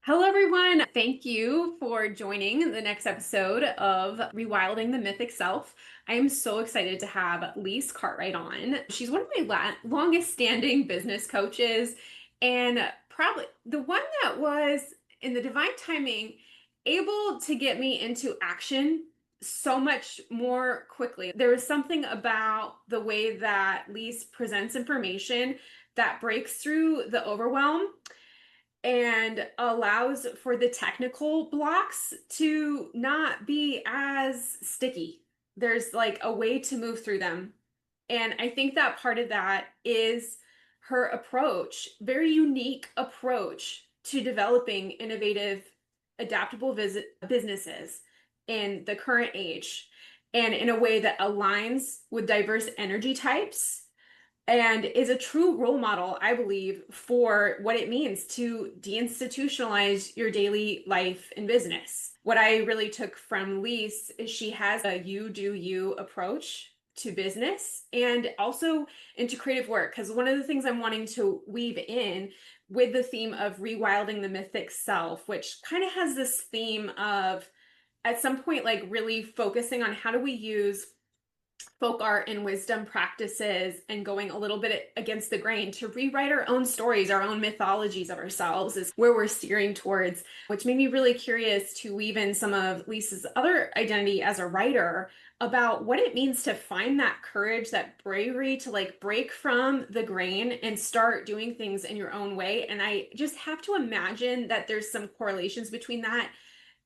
Hello, everyone. Thank you for joining the next episode of Rewilding the Mythic Self. I am so excited to have Lise Cartwright on. She's one of my longest standing business coaches, and probably the one that was, in the divine timing, able to get me into action so much more quickly. There was something about the way that Lise presents information that breaks through the overwhelm and allows for the technical blocks to not be as sticky. There's like a way to move through them. And I think that part of that is her approach, very unique approach to developing innovative, adaptable businesses in the current age, and in a way that aligns with diverse energy types and is a true role model, I believe, for what it means to deinstitutionalize your daily life and business. What I really took from Lise is she has a you do you approach to business and also into creative work. Because one of the things I'm wanting to weave in with the theme of rewilding the mythic self, which kind of has this theme of at some point, like really focusing on how do we use folk art and wisdom practices and going a little bit against the grain to rewrite our own stories, our own mythologies of ourselves is where we're steering towards, which made me really curious to weave in some of Lisa's other identity as a writer about what it means to find that courage, that bravery to like break from the grain and start doing things in your own way. And I just have to imagine that there's some correlations between that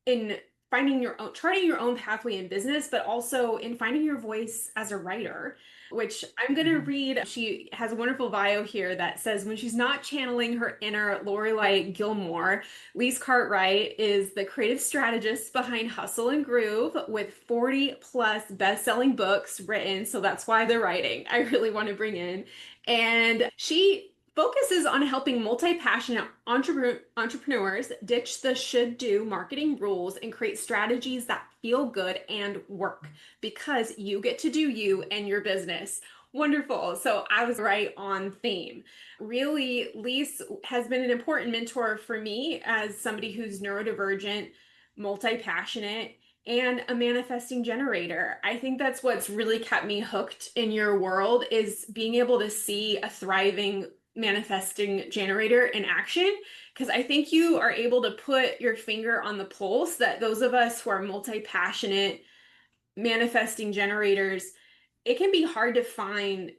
in finding your own, charting your own pathway in business, but also in finding your voice as a writer, which I'm going to read. She has a wonderful bio here that says when she's not channeling her inner Lorelai Gilmore, Lise Cartwright is the creative strategist behind Hustle and Groove with 40 plus best-selling books written. So that's why they're writing. I really want to bring in. And she focuses on helping multi-passionate entrepreneurs ditch the should-do marketing rules and create strategies that feel good and work because you get to do you and your business. Wonderful. So I was right on theme. Really, Lise has been an important mentor for me as somebody who's neurodivergent, multi-passionate, and a manifesting generator. I think that's what's really kept me hooked in your world is being able to see a thriving manifesting generator in action, because I think you are able to put your finger on the pulse that those of us who are multi-passionate manifesting generators, it can be hard to find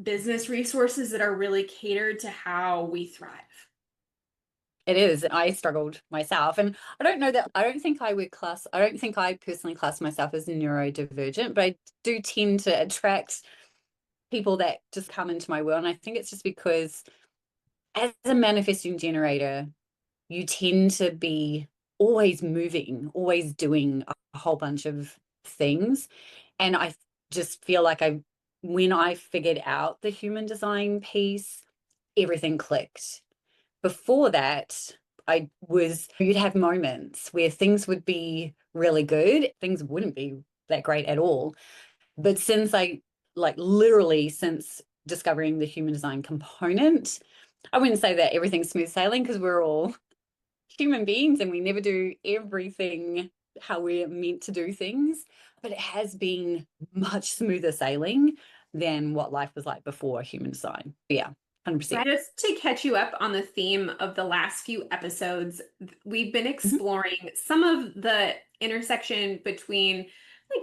business resources that are really catered to how we thrive. It is. I struggled myself. And I don't think I don't think I personally class myself as neurodivergent, but I do tend to attract people that just come into my world. And I think it's just because as a manifesting generator, you tend to be always moving, always doing a whole bunch of things. And I just feel like when I figured out the human design piece, everything clicked. Before that, you'd have moments where things would be really good, things wouldn't be that great at all. But since discovering the human design component, I wouldn't say that everything's smooth sailing because we're all human beings and we never do everything how we're meant to do things. But it has been much smoother sailing than what life was like before human design. Yeah, 100%. Just to catch you up on the theme of the last few episodes, we've been Mhm. exploring some of the intersection between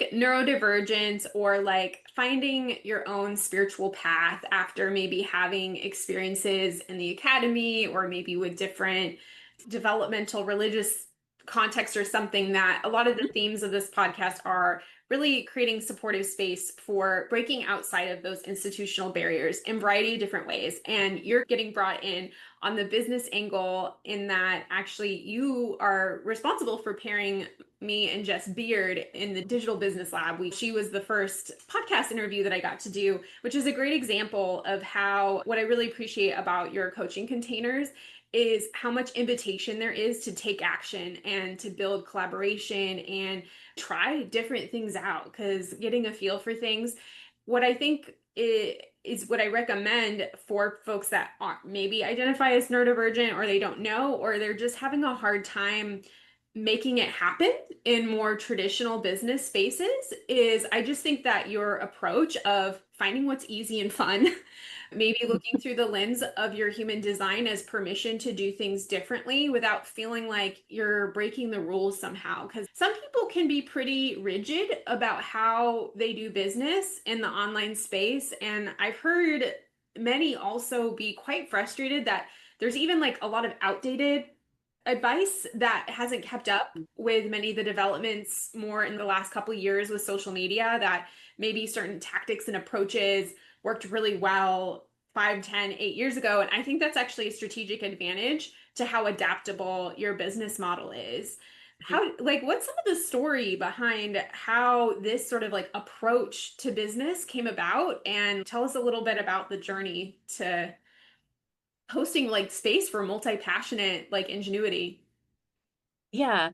like neurodivergence or like finding your own spiritual path after maybe having experiences in the academy or maybe with different developmental religious context or something, that a lot of the themes of this podcast are really creating supportive space for breaking outside of those institutional barriers in a variety of different ways. And you're getting brought in on the business angle in that actually you are responsible for pairing me and Jess Beard in the Digital Business Lab. She was the first podcast interview that I got to do, which is a great example of how what I really appreciate about your coaching containers is how much invitation there is to take action and to build collaboration and try different things out, because getting a feel for things, what I think is what I recommend for folks that are maybe identify as neurodivergent, or they don't know, or they're just having a hard time making it happen in more traditional business spaces. Is I just think that your approach of finding what's easy and fun, maybe looking through the lens of your human design as permission to do things differently without feeling like you're breaking the rules somehow. Because some people can be pretty rigid about how they do business in the online space. And I've heard many also be quite frustrated that there's even like a lot of outdated advice that hasn't kept up with many of the developments more in the last couple of years with social media, that maybe certain tactics and approaches worked really well 5, 10, 8 years ago. And I think that's actually a strategic advantage to how adaptable your business model is. How, like, what's some of the story behind how this sort of like approach to business came about? And tell us a little bit about the journey to hosting like space for multi-passionate like ingenuity. Yeah.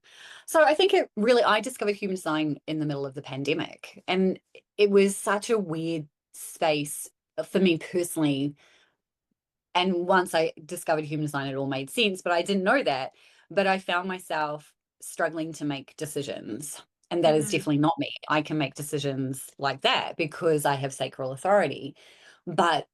So I think I discovered human design in the middle of the pandemic. And it was such a weird space for me personally. And once I discovered human design, it all made sense, but I didn't know that. But I found myself struggling to make decisions. And that is Mhm. definitely not me. I can make decisions like that because I have sacral authority. But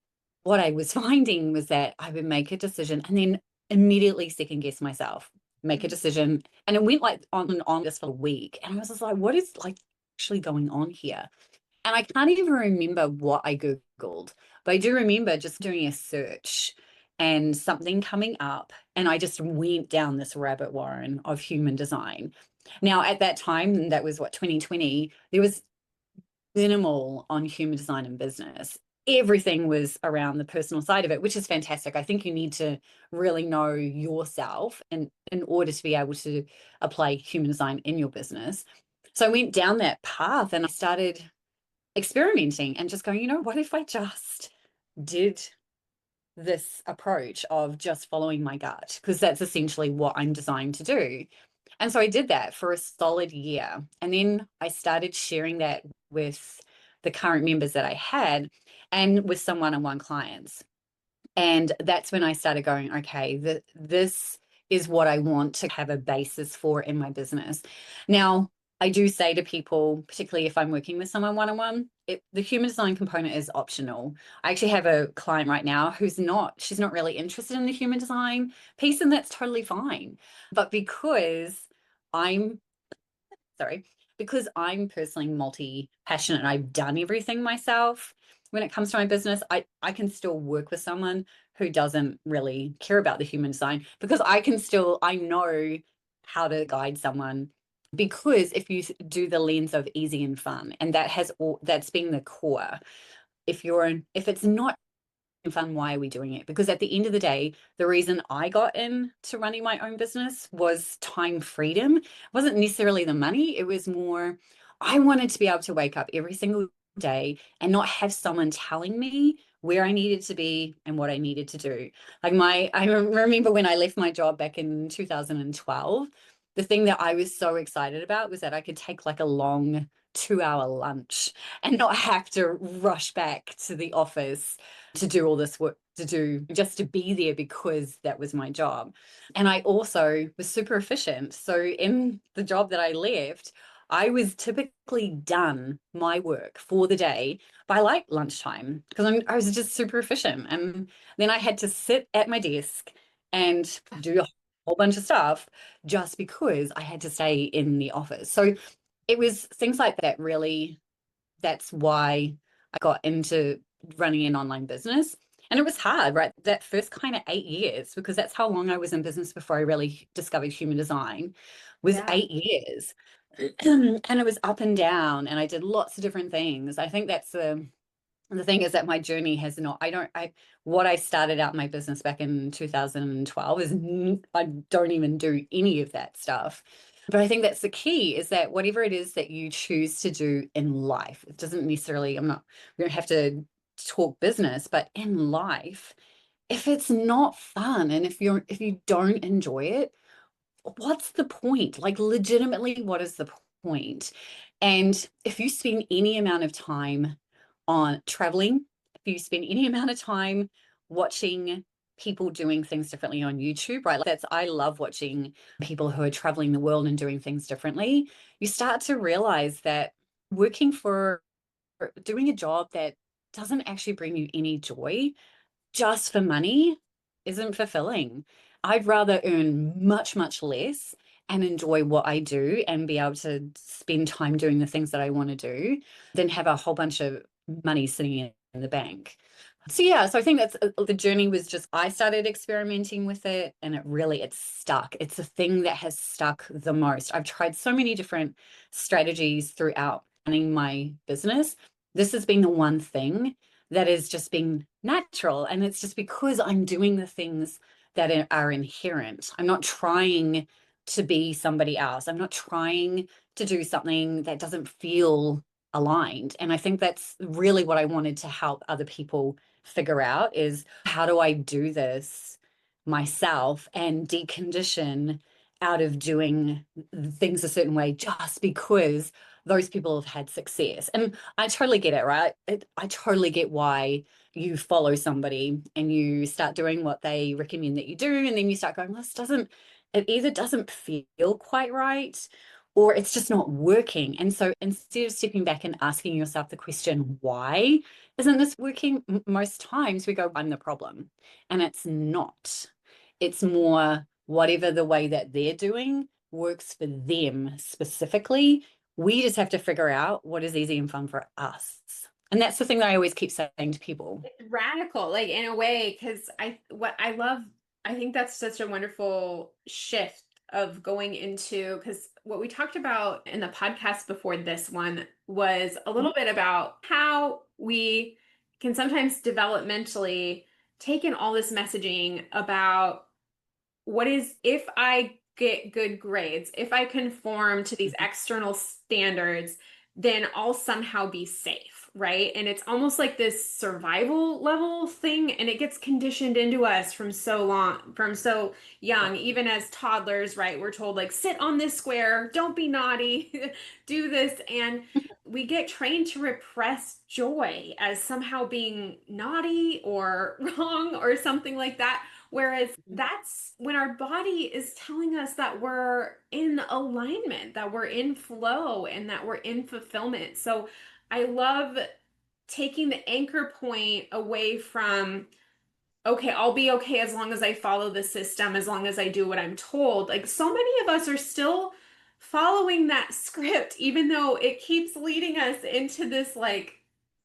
what I was finding was that I would make a decision and then immediately second guess myself, make a decision. And it went like on and on just for a week. And I was just like, what is like actually going on here? And I can't even remember what I Googled, but I do remember just doing a search and something coming up. And I just went down this rabbit warren of human design. Now, at that time, and that was what, 2020, there was minimal on human design and business. Everything was around the personal side of it, which is fantastic. I think you need to really know yourself and in order to be able to apply human design in your business. So I went down that path and I started experimenting and just going, what if I just did this approach of just following my gut? Because that's essentially what I'm designed to do. And so I did that for a solid year. And then I started sharing that with the current members that I had and with some one-on-one clients. And that's when I started going, okay, this is what I want to have a basis for in my business. Now, I do say to people, particularly if I'm working with someone one-on-one, the human design component is optional. I actually have a client right now she's not really interested in the human design piece, and that's totally fine. But I'm sorry, because I'm personally multi-passionate and I've done everything myself when it comes to my business, I can still work with someone who doesn't really care about the human design because I know how to guide someone. Because if you do the lens of easy and fun, and that's been the core. If it's not fun, why are we doing it? Because at the end of the day, the reason I got into running my own business was time freedom. It wasn't necessarily the money. It was more, I wanted to be able to wake up every single day and not have someone telling me where I needed to be and what I needed to do. I remember when I left my job back in 2012, the thing that I was so excited about was that I could take like a long 2-hour lunch and not have to rush back to the office to do all this work, just to be there because that was my job. And I also was super efficient. So in the job that I left, I was typically done my work for the day by like lunchtime because I was just super efficient. And then I had to sit at my desk and do a whole bunch of stuff just because I had to stay in the office. So it was things like that really. That's why I got into running an online business. And it was hard, right? That first kind of 8 years, because that's how long I was in business before I really discovered human design, was Yeah. 8 years. And it was up and down, and I did lots of different things. I think that's the thing is that my journey has not, what I started out my business back in 2012 I don't even do any of that stuff. But I think that's the key is that whatever it is that you choose to do in life, it doesn't necessarily, we don't have to talk business, but in life, if it's not fun and if you don't enjoy it, what's the point? Like, legitimately, what is the point? And if you spend any amount of time on traveling, if you spend any amount of time watching people doing things differently on YouTube, right? Like that's, I love watching people who are traveling the world and doing things differently. You start to realize that working for, doing a job that doesn't actually bring you any joy just for money isn't fulfilling. I'd rather earn much, much less and enjoy what I do and be able to spend time doing the things that I want to do than have a whole bunch of money sitting in the bank. So yeah, so I think that's the journey was just I started experimenting with it and it's stuck. It's the thing that has stuck the most. I've tried so many different strategies throughout running my business. This has been the one thing that is just being natural. And it's just because I'm doing the things that are inherent. I'm not trying to be somebody else. I'm not trying to do something that doesn't feel aligned. And I think that's really what I wanted to help other people figure out is how do I do this myself and decondition out of doing things a certain way just because those people have had success. And I totally get it, right? I totally get why you follow somebody and you start doing what they recommend that you do. And then you start going, this doesn't, it either doesn't feel quite right or it's just not working. And so instead of stepping back and asking yourself the question, why isn't this working? Most times we go, I'm the problem. And it's not. It's more whatever the way that they're doing works for them specifically. We just have to figure out what is easy and fun for us. And that's the thing that I always keep saying to people. It's radical, like in a way, because what I love, I think that's such a wonderful shift of going into, because what we talked about in the podcast before this one was a little bit about how we can sometimes developmentally take in all this messaging about what is if I get good grades, if I conform to these external standards, then I'll somehow be safe, right? And it's almost like this survival level thing, and it gets conditioned into us from so long, from so young, even as toddlers, right? We're told like sit on this square, don't be naughty, do this, and we get trained to repress joy as somehow being naughty or wrong or something like that. Whereas that's when our body is telling us that we're in alignment, that we're in flow, and that we're in fulfillment. So I love taking the anchor point away from, okay, I'll be okay as long as I follow the system, as long as I do what I'm told. Like so many of us are still following that script, even though it keeps leading us into this like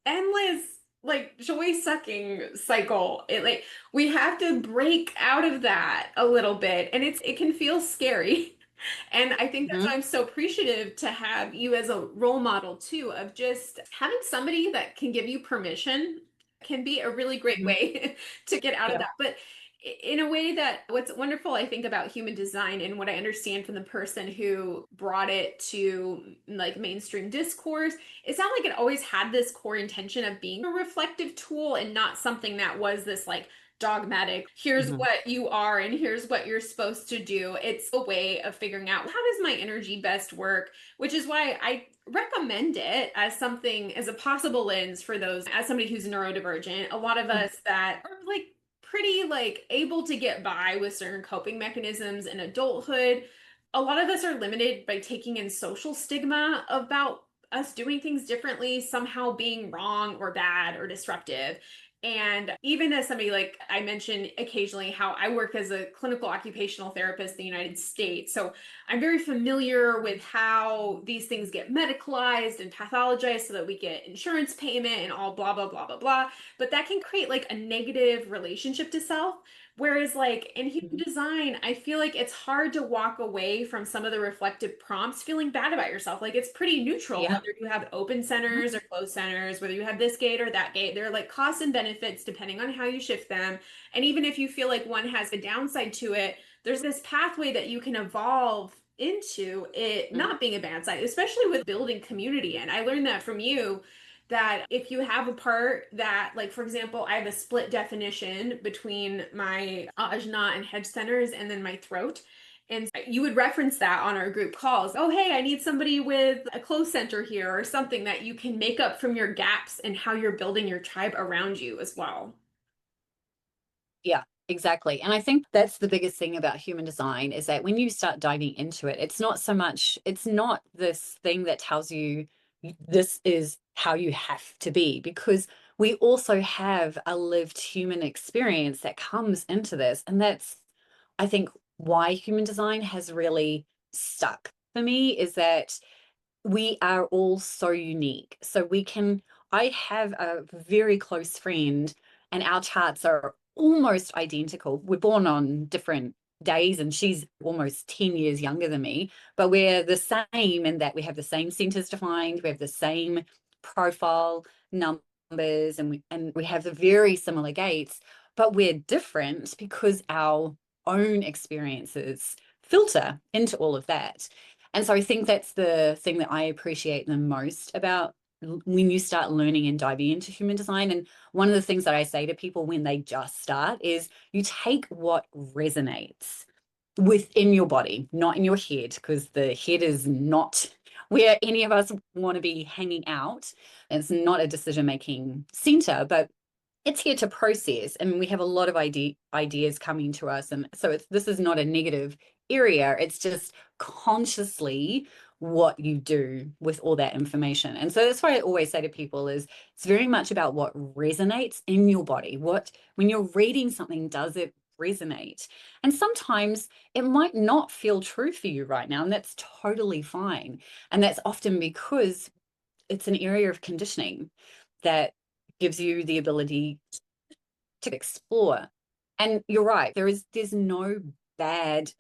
endless like joy sucking cycle. It like we have to break out of that a little bit, and it can feel scary. And I think that's Mm-hmm. why I'm so appreciative to have you as a role model too, of just having somebody that can give you permission can be a really great way to get out of Yeah. that. But in a way that what's wonderful, I think, about human design and what I understand from the person who brought it to like mainstream discourse, it sounded like it always had this core intention of being a reflective tool and not something that was this like dogmatic, here's Mm-hmm. what you are and here's what you're supposed to do. It's a way of figuring out how does my energy best work, which is why I recommend it as something as a possible lens for those as somebody who's neurodivergent. A lot of us that are like pretty like able to get by with certain coping mechanisms in adulthood. A lot of us are limited by taking in social stigma about us doing things differently, somehow being wrong or bad or disruptive. And even as somebody like I mentioned occasionally how I work as a clinical occupational therapist in the United States. So I'm very familiar with how these things get medicalized and pathologized so that we get insurance payment and all blah, blah, blah, blah, blah. But that can create like a negative relationship to self. Whereas, like in human design, I feel like it's hard to walk away from some of the reflective prompts feeling bad about yourself. Like it's pretty neutral Yeah. whether you have open centers or closed centers, whether you have this gate or that gate. There are like costs and benefits depending on how you shift them. And even if you feel like one has a downside to it, there's this pathway that you can evolve into it Mm-hmm. not being a bad side, especially with building community. And I learned that from you that if you have a part that, like, for example, I have a split definition between my ajna and head centers and then my throat. And you would reference that on our group calls. Oh, hey, I need somebody with a clothes center here or something that you can make up from your gaps and how you're building your tribe around you as well. Yeah, exactly. And I think that's the biggest thing about human design is that when you start diving into it, it's not so much, it's not this thing that tells you this is how you have to be, because we also have a lived human experience that comes into this. And that's, I think, why human design has really stuck for me is that we are all so unique. So we can, I have a very close friend, and our charts are almost identical. We're born on different days, and she's almost 10 years younger than me, but we're the same in that we have the same centers defined, we have the same profile numbers, and we have the very similar gates, but we're different because our own experiences filter into all of that. And so I think that's the thing that I appreciate the most about when you start learning and diving into human design. And one of the things that I say to people when they just start is you take what resonates within your body, not in your head, because the head is not where any of us want to be hanging out. It's not a decision-making center, but it's here to process, and we have a lot of ideas coming to us, and so this is not a negative area, it's just consciously what you do with all that information. And so that's what I always say to people is it's very much about what resonates in your body. What, when you're reading something, does it resonate? And sometimes it might not feel true for you right now, and that's totally fine. And that's often because it's an area of conditioning that gives you the ability to explore. And you're right, there's no bad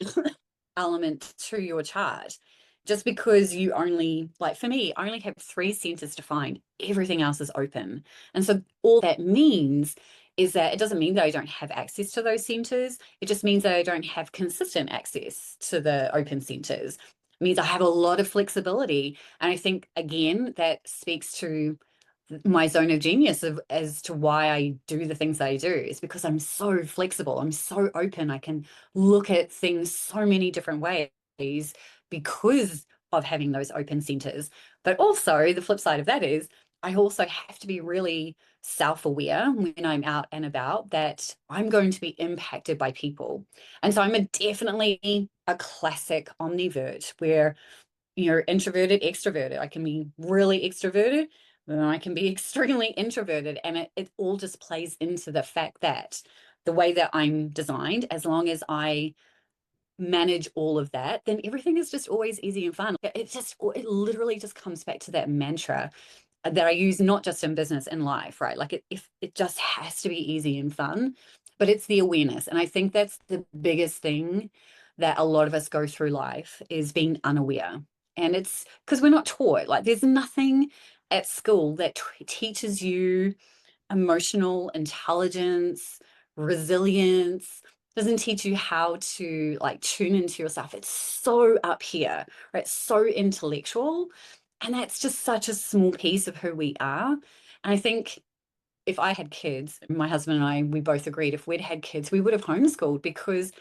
element to your chart. Just because you only, like for me, I only have 3 centers defined, everything else is open. And so all that means is that it doesn't mean that I don't have access to those centers. It just means that I don't have consistent access to the open centers. It means I have a lot of flexibility. And I think, again, that speaks to my zone of genius of as to why I do the things that I do is because I'm so flexible. I'm so open. I can look at things so many different ways because of having those open centers. But also the flip side of that is I also have to be really self-aware when I'm out and about that I'm going to be impacted by people. And so I'm definitely a classic omnivert where you're introverted, extroverted. I can be really extroverted, and I can be extremely introverted. And it all just plays into the fact that the way that I'm designed, as long as I manage all of that, then everything is just always easy and fun. It literally just comes back to that mantra that I use not just in business, in life, right? Like if it just has to be easy and fun, but it's the awareness. And I think that's the biggest thing that a lot of us go through life is being unaware. And it's because we're not taught, like there's nothing at school that teaches you emotional intelligence, resilience, doesn't teach you how to like tune into yourself. It's so up here, right? So intellectual. And that's just such a small piece of who we are. And I think if I had kids, my husband and I, we both agreed if we'd had kids, we would have homeschooled because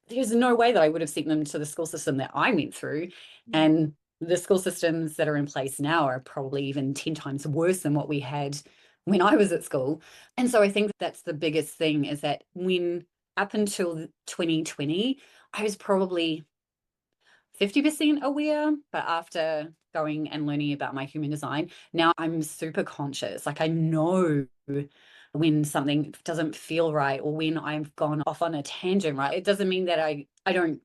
there's no way that I would have sent them to the school system that I went through. And the school systems that are in place now are probably even 10 times worse than what we had when I was at school. And so I think that's the biggest thing is that when up until 2020, I was probably 50% aware, but after going and learning about my human design, now I'm super conscious. Like I know when something doesn't feel right or when I've gone off on a tangent, right? It doesn't mean that I don't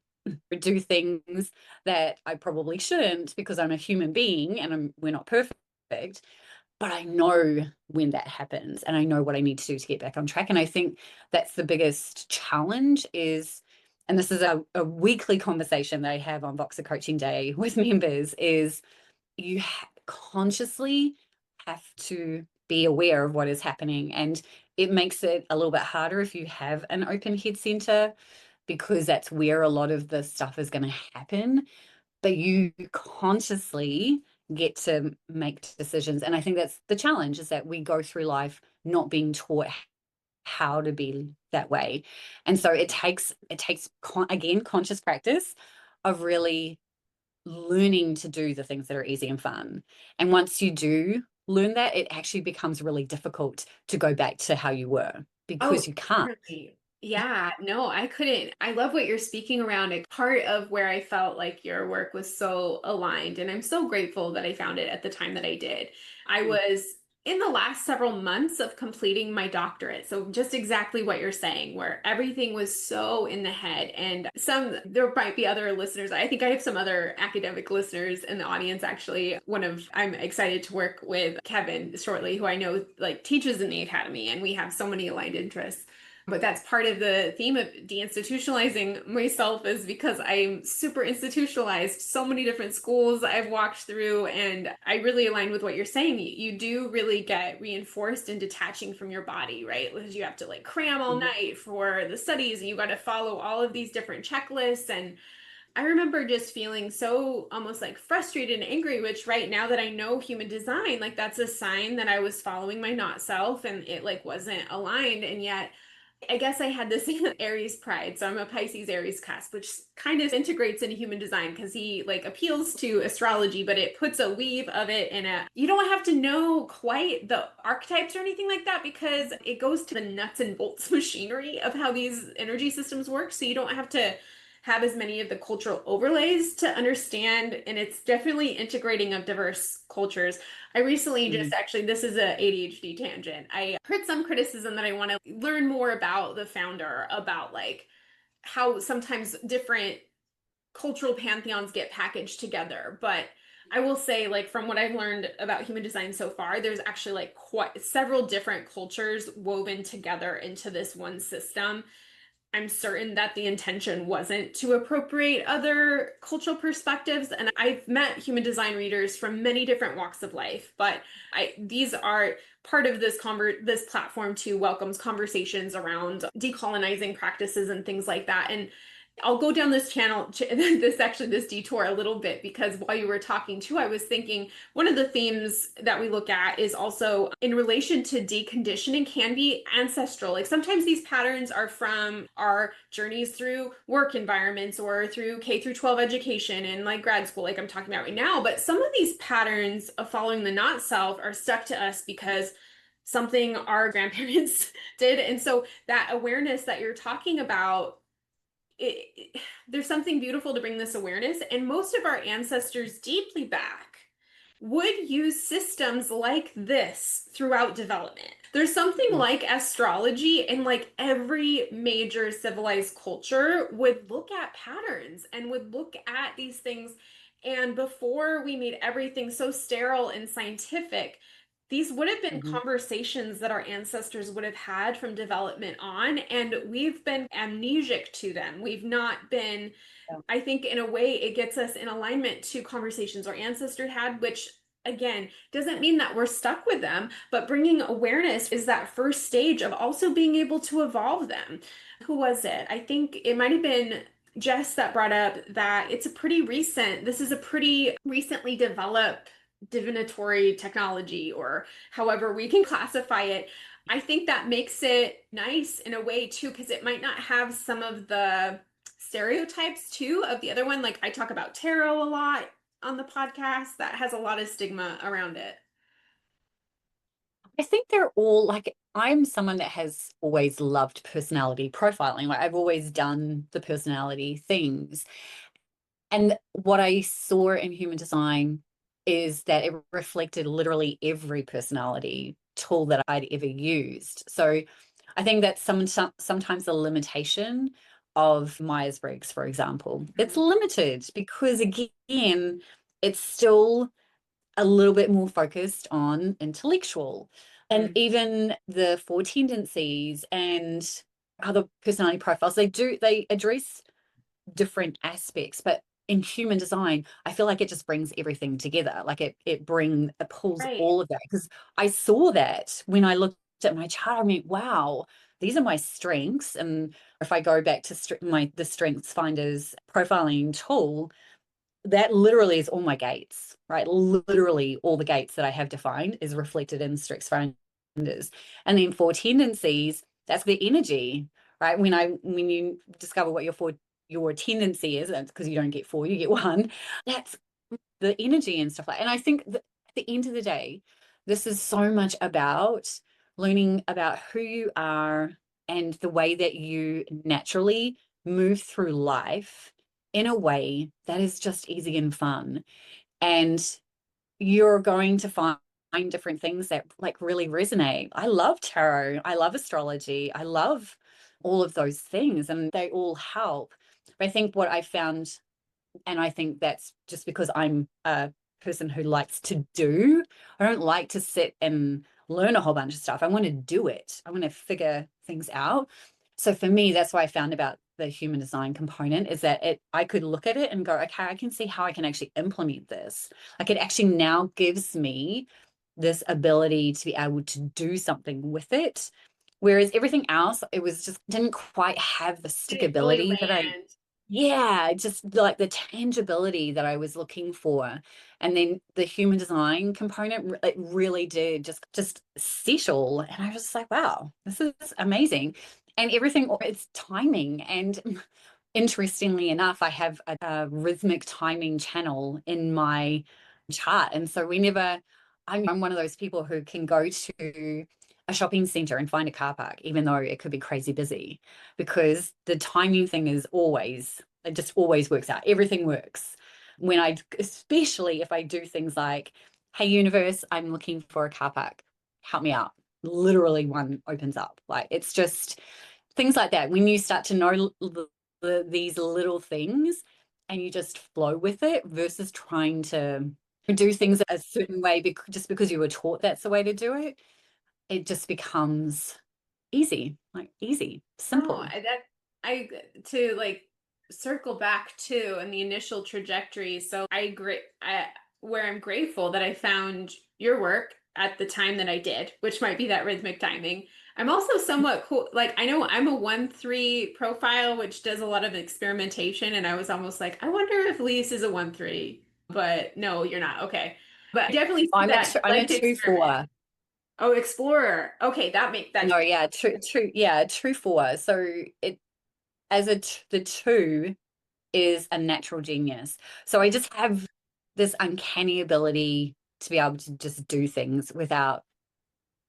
do things that I probably shouldn't because I'm a human being and we're not perfect, but I know when that happens and I know what I need to do to get back on track. And I think that's the biggest challenge is, and this is a weekly conversation that I have on Voxer Coaching Day with members, is you consciously have to be aware of what is happening. And it makes it a little bit harder if you have an open head center because that's where a lot of the stuff is going to happen. But you consciously get to make decisions. And I think that's the challenge is that we go through life not being taught how to be that way. And so again, conscious practice of really learning to do the things that are easy and fun. And once you do learn that, it actually becomes really difficult to go back to how you were Oh, because you can't. definitely. Yeah, no, I couldn't. I love what you're speaking around. A part of where I felt like your work was so aligned, and I'm so grateful that I found it at the time that I did. I was in the last several months of completing my doctorate. So just exactly what you're saying, where everything was so in the head. And there might be other listeners. I think I have some other academic listeners in the audience, actually. I'm excited to work with Kevin shortly, who I know like teaches in the academy, and we have so many aligned interests. But that's part of the theme of deinstitutionalizing myself, is because I'm super institutionalized. So many different schools I've walked through, and I really align with what you're saying. You do really get reinforced in detaching from your body, right? Because you have to like cram all Mhm. night for the studies, and you got to follow all of these different checklists. And I remember just feeling so almost like frustrated and angry, which right now that I know human design, like that's a sign that I was following my not self and it like wasn't aligned. And yet I guess I had this Aries pride. So I'm a Pisces Aries cusp, which kind of integrates into human design because he like appeals to astrology, but it puts a weave of it in a, you don't have to know quite the archetypes or anything like that because it goes to the nuts and bolts machinery of how these energy systems work. So you don't have to have as many of the cultural overlays to understand. And it's definitely integrating of diverse cultures. I recently Mhm. just actually, this is a ADHD tangent. I heard some criticism that I want to learn more about the founder, about like how sometimes different cultural pantheons get packaged together. But I will say, like, from what I've learned about human design so far, there's actually like quite several different cultures woven together into this one system. I'm certain that the intention wasn't to appropriate other cultural perspectives. And I've met human design readers from many different walks of life, but these are part of this platform too welcomes conversations around decolonizing practices and things like that. And I'll go down this channel, this detour a little bit because while you were talking too, I was thinking one of the themes that we look at is also in relation to deconditioning can be ancestral. Like sometimes these patterns are from our journeys through work environments or through K through 12 education and like grad school, like I'm talking about right now. But some of these patterns of following the not self are stuck to us because something our grandparents did. And so that awareness that you're talking about there's something beautiful to bring this awareness. And most of our ancestors deeply back would use systems like this throughout development. There's something Mhm. like astrology, and like every major civilized culture would look at patterns and would look at these things. And before we made everything so sterile and scientific, these would have been Mhm. conversations that our ancestors would have had from development on, and we've been amnesic to them. We've not been, Yeah. I think, in a way, it gets us in alignment to conversations our ancestors had, which again doesn't mean that we're stuck with them, but bringing awareness is that first stage of also being able to evolve them. Who was it? I think it might have been Jess that brought up that this is a pretty recently developed divinatory technology, or however we can classify it. I think that makes it nice in a way too, because it might not have some of the stereotypes too of the other one. Like I talk about tarot a lot on the podcast, that has a lot of stigma around it. I think they're all like, I'm someone that has always loved personality profiling. Like I've always done the personality things. And what I saw in human design is that it reflected literally every personality tool that I'd ever used. So I think that's sometimes a limitation of Myers-Briggs, for example. It's Mhm. limited because, again, it's still a little bit more focused on intellectual. And Mhm. even the four tendencies and other personality profiles, they address different aspects, but in human design I feel like it just brings everything together. Like it pulls Right. all of that, because I saw that when I looked at my chart. I mean, wow, these are my strengths. And if I go back to the strengths finders profiling tool, that literally is all my gates, right? Literally all the gates that I have defined is reflected in strengths finders. And then for tendencies, That's the energy, right? When you discover what your tendency is, because you don't get four, you get one. That's the energy and stuff like. And I think that at the end of the day, this is so much about learning about who you are and the way that you naturally move through life in a way that is just easy and fun. And you're going to find different things that like really resonate. I love tarot, I love astrology, I love all of those things, and they all help. But I think what I found, and I think that's just because I'm a person who likes to do, I don't like to sit and learn a whole bunch of stuff. I want to do it, I want to figure things out. So for me, that's what I found about the human design component, is that I could look at it and go, okay, I can see how I can actually implement this. Like, it actually now gives me this ability to be able to do something with it. Whereas everything else, it was just didn't quite have the Didn't really stickability that I, land. yeah, just like the tangibility that I was looking for. And then the human design component, it really did just settle. And I was just like, wow, this is amazing. And everything, it's timing. And interestingly enough, I have a rhythmic timing channel in my chart. And so I'm one of those people who can go to a shopping center and find a car park, even though it could be crazy busy, because the timing thing it just always works out. Everything works. Especially if I do things like, hey, universe, I'm looking for a car park, help me out. Literally one opens up. Like, it's just things like that. When you start to know these little things and you just flow with it versus trying to do things a certain way just because you were taught that's the way to do it, it just becomes easy, like easy, No, simple. I to like circle back to and the initial trajectory. So where I'm grateful that I found your work at the time that I did, which might be that rhythmic timing. I'm also somewhat cool. Like, I know I'm a 1-3 profile, which does a lot of experimentation, and I was almost like, I wonder if Lise is a 1-3. But no, you're not. Okay. But I definitely see that you I'm a like to two experiment. four. Oh, explorer. Okay, that No, yeah, yeah, two four. So it as the two is a natural genius. So I just have this uncanny ability to be able to just do things without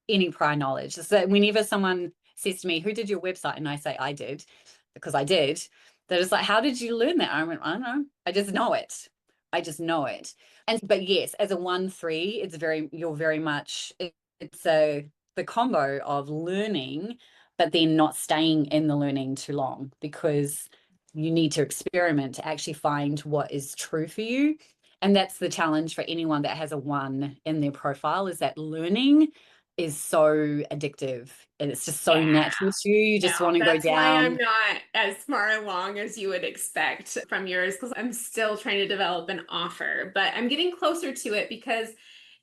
any prior knowledge. So whenever someone says to me, "Who did your website?" and I say, "I did," because I did, they're just like, "How did you learn that?" I went, "I don't know. I just know it. I just know it." And but yes, as a 1-3, you're very much it's a the combo of learning, but then not staying in the learning too long, because you need to experiment to actually find what is true for you. And that's the challenge for anyone that has a 1 in their profile, is that learning is so addictive and it's just so yeah. natural to you. You No, just want to go that's why I'm down. not as far along as you would expect from yours, because I'm still trying to develop an offer, but I'm getting closer to it because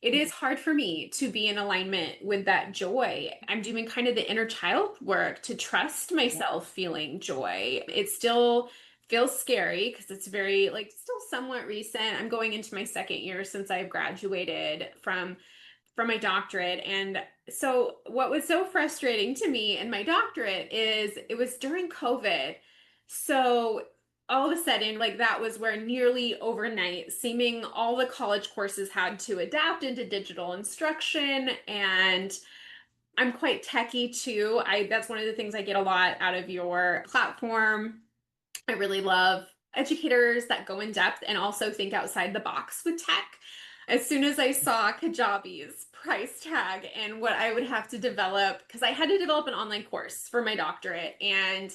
it is hard for me to be in alignment with that joy. I'm doing kind of the inner child work to trust myself feeling joy. It still feels scary because it's very, like, still somewhat recent. I'm going into my second year since I've graduated from my doctorate. And so what was so frustrating to me in my doctorate is it was during COVID. So all of a sudden, like, that was where nearly overnight, seeming all the college courses had to adapt into digital instruction. And I'm quite techie too. I That's one of the things I get a lot out of your platform. I really love educators that go in depth and also think outside the box with tech. As soon as I saw Kajabi's price tag and what I would have to develop, because I had to develop an online course for my doctorate, and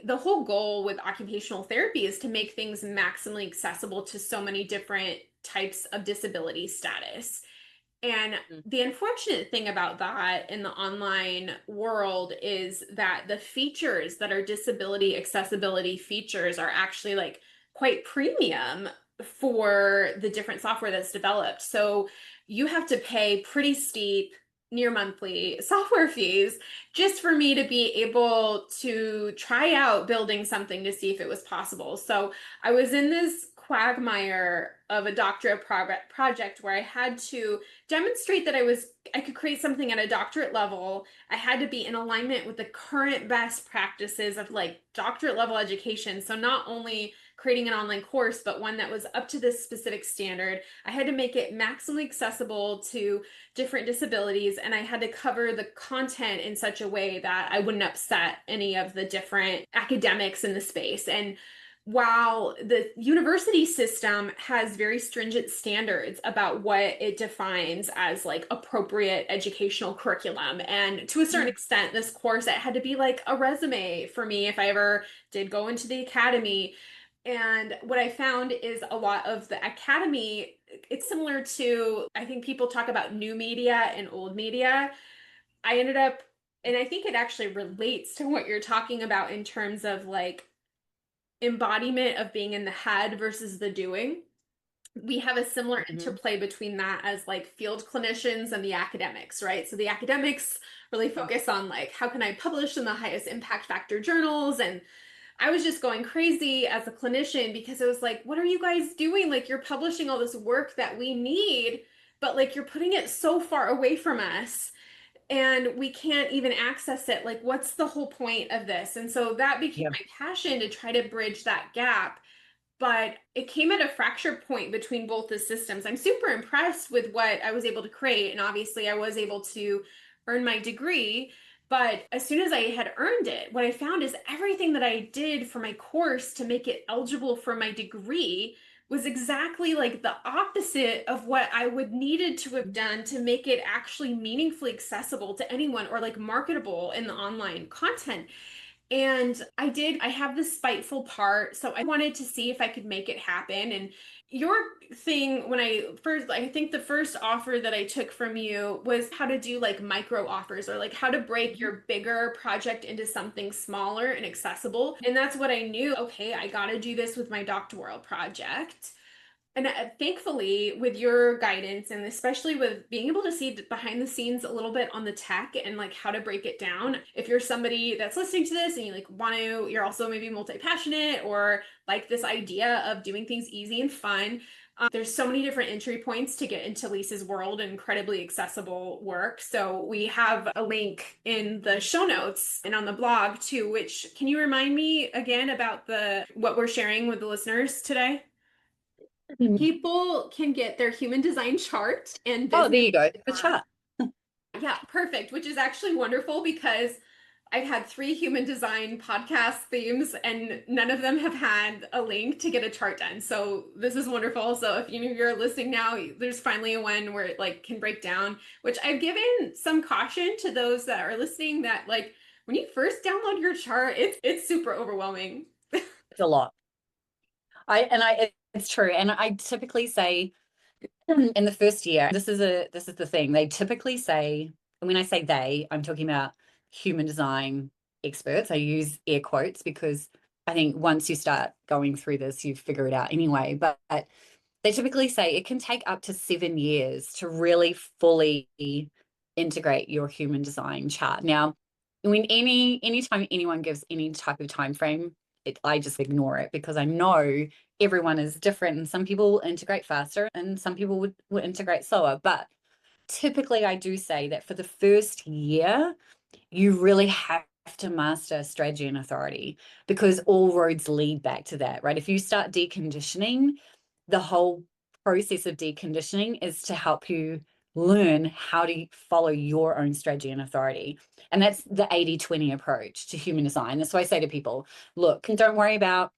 the whole goal with occupational therapy is to make things maximally accessible to so many different types of disability status. And the unfortunate thing about that in the online world is that the features that are disability accessibility features are actually like quite premium for the different software that's developed. So you have to pay pretty steep, near monthly software fees just for me to be able to try out building something to see if it was possible. So I was in this quagmire of a doctorate project where I had to demonstrate that I could create something at a doctorate level. I had to be in alignment with the current best practices of like doctorate level education. So not only creating an online course, but one that was up to this specific standard. I had to make it maximally accessible to different disabilities, and I had to cover the content in such a way that I wouldn't upset any of the different academics in the space. And while the university system has very stringent standards about what it defines as like appropriate educational curriculum, and to a certain extent, this course, it had to be like a resume for me if I ever did go into the academy. And what I found is a lot of the academy, it's similar to, I think people talk about new media and old media. I ended up, and I think it actually relates to what you're talking about in terms of like embodiment of being in the head versus the doing. We have a similar Mhm. interplay between that as like field clinicians and the academics, right? So the academics really focus on like, how can I publish in the highest impact factor journals? And I was just going crazy as a clinician because it was like, what are you guys doing? Like, you're publishing all this work that we need, but like, you're putting it so far away from us and we can't even access it. Like, what's the whole point of this? And so that became Yeah. my passion to try to bridge that gap, but it came at a fracture point between both the systems. I'm super impressed with what I was able to create, and obviously I was able to earn my degree. But as soon as I had earned it, what I found is everything that I did for my course to make it eligible for my degree was exactly like the opposite of what I would needed to have done to make it actually meaningfully accessible to anyone or like marketable in the online content. And I have this spiteful part. So I wanted to see if I could make it happen. And your thing, when I think the first offer that I took from you was how to do like micro offers or like how to break your bigger project into something smaller and accessible. And that's what I knew. Okay, I got to do this with my doctoral project. And thankfully, with your guidance, and especially with being able to see behind the scenes a little bit on the tech and like how to break it down, if you're somebody that's listening to this and you like want to, you're also maybe multi-passionate or like this idea of doing things easy and fun. There's so many different entry points to get into Lisa's world and incredibly accessible work. So we have a link in the show notes and on the blog too, which can you remind me again about the what we're sharing with the listeners today? Mhm. People can get their human design chart and Oh, there business you go. The card. chart. Yeah, perfect, which is actually wonderful because I've had three human design podcast themes and none of them have had a link to get a chart done. So this is wonderful. So if you're listening now, there's finally a one where it like can break down, which I've given some caution to those that are listening that like when you first download your chart, it's super overwhelming. It's a lot. It's true. And I typically say in the first year, this is the thing. They typically say, and when I say they, I'm talking about human design experts. I use air quotes because I think once you start going through this, you figure it out anyway. But they typically say it can take up to 7 years to really fully integrate your human design chart. Now, when anytime anyone gives any type of time frame, I just ignore it because I know everyone is different and some people will integrate faster and some people would integrate slower. But typically I do say that for the first year, you really have to master strategy and authority because all roads lead back to that, right? If you start deconditioning, the whole process of deconditioning is to help you learn how to follow your own strategy and authority. And that's the 80-20 approach to human design. That's why I say to people, look, don't worry about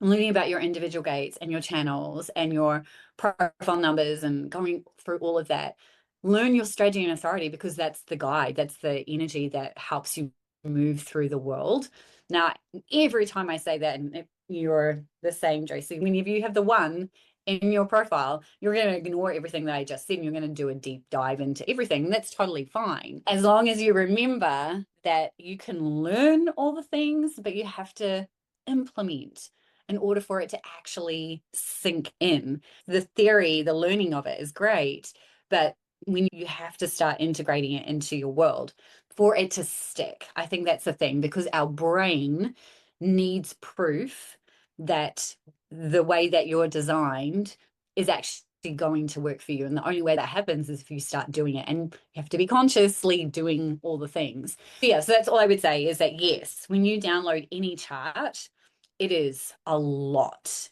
learning about your individual gates and your channels and your profile numbers and going through all of that. Learn your strategy and authority because that's the guide, that's the energy that helps you move through the world. Now, every time I say that, and you're the same, Tracy, whenever you have the one in your profile, you're going to ignore everything that I just said and you're going to do a deep dive into everything. And that's totally fine. As long as you remember that you can learn all the things, but you have to implement in order for it to actually sink in. The theory, the learning of it is great, but when you have to start integrating it into your world for it to stick, I think that's the thing because our brain needs proof that the way that you're designed is actually going to work for you. And the only way that happens is if you start doing it, and you have to be consciously doing all the things. Yeah, so that's all I would say is that yes, when you download any chart, it is a lot.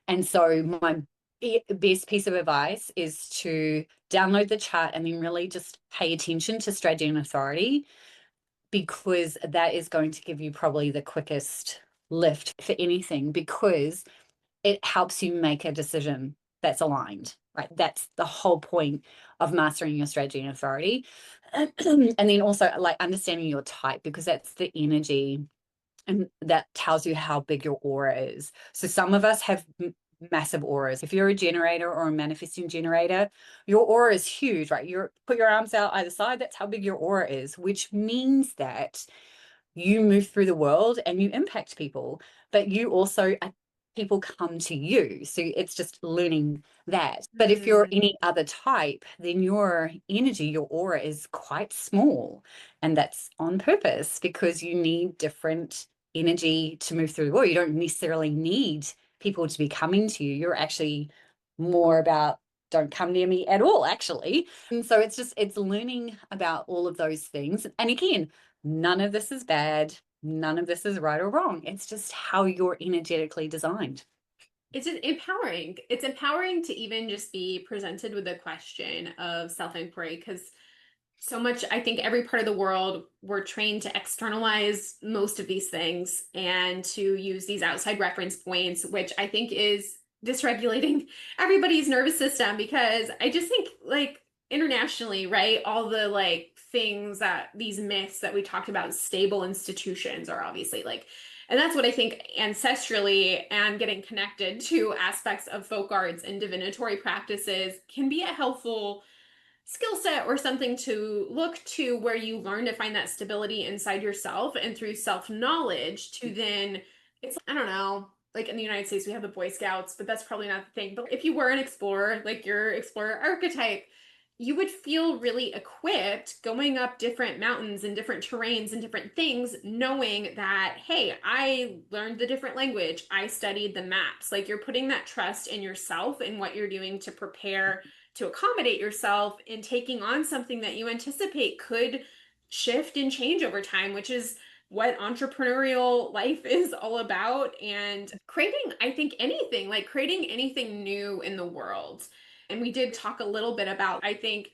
And so my best piece of advice is to download the chart and then really just pay attention to strategy and authority, because that is going to give you probably the quickest lift for anything, because it helps you make a decision that's aligned, right? That's the whole point of mastering your strategy and authority. And then also like understanding your type, because that's the energy and that tells you how big your aura is. So some of us have massive auras. If you're a generator or a manifesting generator, your aura is huge, right? You put your arms out either side, that's how big your aura is, which means that you move through the world and you impact people, but you also people come to you. So it's just learning that. But if you're Mm. any other type, then your energy, your aura is quite small. And that's on purpose, because you need different energy to move through the world. You don't necessarily need people to be coming to you. You're actually more about don't come near me at all, actually. And so it's learning about all of those things. And again, none of this is bad. None of this is right or wrong. It's just how you're energetically designed. It's just empowering. It's empowering to even just be presented with the question of self-inquiry, because so much, I think every part of the world, we're trained to externalize most of these things and to use these outside reference points, which I think is dysregulating everybody's nervous system. Because I just think, like, internationally, right, all the like things that these myths that we talked about, stable institutions are obviously like, and that's what I think ancestrally and getting connected to aspects of folk arts and divinatory practices can be a helpful skill set or something to look to, where you learn to find that stability inside yourself, and through self-knowledge to then, it's, I don't know, like in the United States we have the Boy Scouts, but that's probably not the thing. But if you were an explorer, like your explorer archetype, you would feel really equipped going up different mountains and different terrains and different things, knowing that, hey, I learned the different language, I studied the maps. Like, you're putting that trust in yourself and what you're doing to prepare to accommodate yourself in taking on something that you anticipate could shift and change over time, which is what entrepreneurial life is all about. And creating, I think, anything, like creating anything new in the world. And we did talk a little bit about, I think,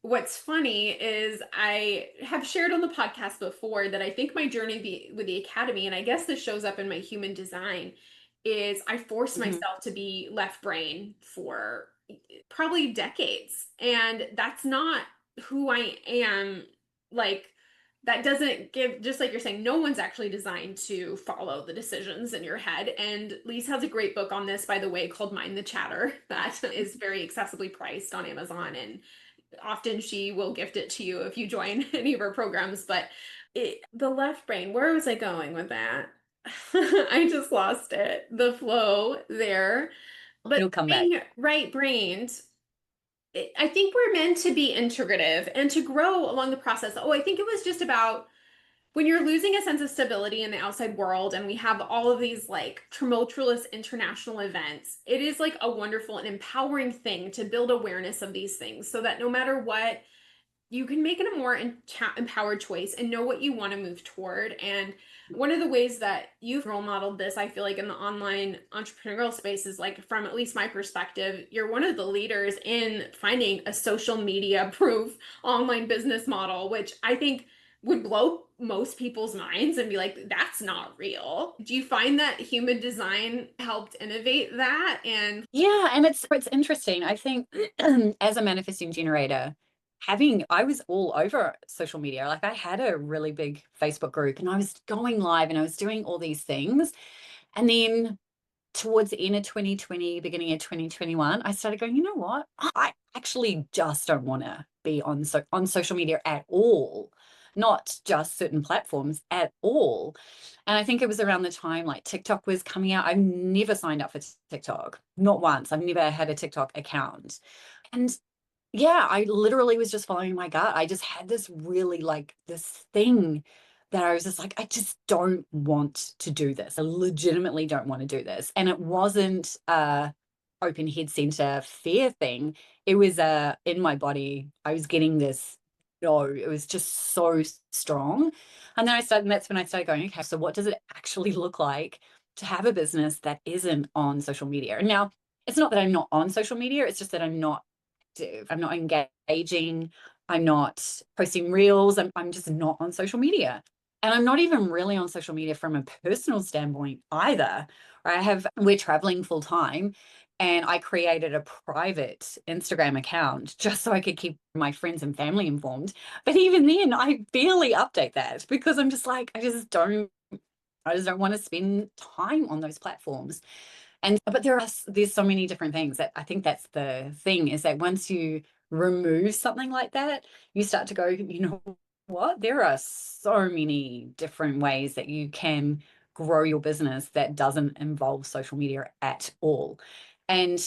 what's funny is I have shared on the podcast before that I think my journey with the academy, and I guess this shows up in my human design, is I forced Mhm. myself to be left brain for probably decades. And that's not who I am. Like, that doesn't give, just like you're saying, no one's actually designed to follow the decisions in your head. And Lise has a great book on this, by the way, called Mind the Chatter, that is very accessibly priced on Amazon. And often she will gift it to you if you join any of her programs. But the left brain, where was I going with that? I just lost it. The flow there. But It'll come back. being right brained, I think we're meant to be integrative and to grow along the process. Oh, I think it was just about when you're losing a sense of stability in the outside world, and we have all of these like tumultuous international events, it is like a wonderful and empowering thing to build awareness of these things, so that no matter what, you can make it a more empowered choice and know what you want to move toward. And one of the ways that you've role modeled this, I feel like, in the online entrepreneurial space is, like, from at least my perspective, you're one of the leaders in finding a social media proof online business model, which I think would blow most people's minds and be like, that's not real. Do you find that human design helped innovate that? And Yeah, and it's interesting. I think as a manifesting generator, I was all over social media. Like I had a really big Facebook group and I was going live and I was doing all these things. And then towards the end of 2020, beginning of 2021, I started going, you know what? I actually just don't want to be on social media at all, not just certain platforms at all. And I think it was around the time like TikTok was coming out. I've never signed up for TikTok, not once. I've never had a TikTok account. And yeah, I literally was just following my gut. I just had this really like this thing that I was just like, I just don't want to do this. I legitimately don't want to do this. And it wasn't a open head center fear thing. It was in my body. I was getting this, no, it was just so strong. And then and that's when I started going, okay, so what does it actually look like to have a business that isn't on social media? And now it's not that I'm not on social media, it's just that I'm not active. I'm not engaging. I'm not posting reels. I'm just not on social media. And I'm not even really on social media from a personal standpoint either. We're traveling full time, and I created a private Instagram account just so I could keep my friends and family informed. But even then, I barely update that because I'm just like, I just don't want to spend time on those platforms. But there's so many different things that I think that's the thing, is that once you remove something like that, you start to go, you know what? There are so many different ways that you can grow your business that doesn't involve social media at all. And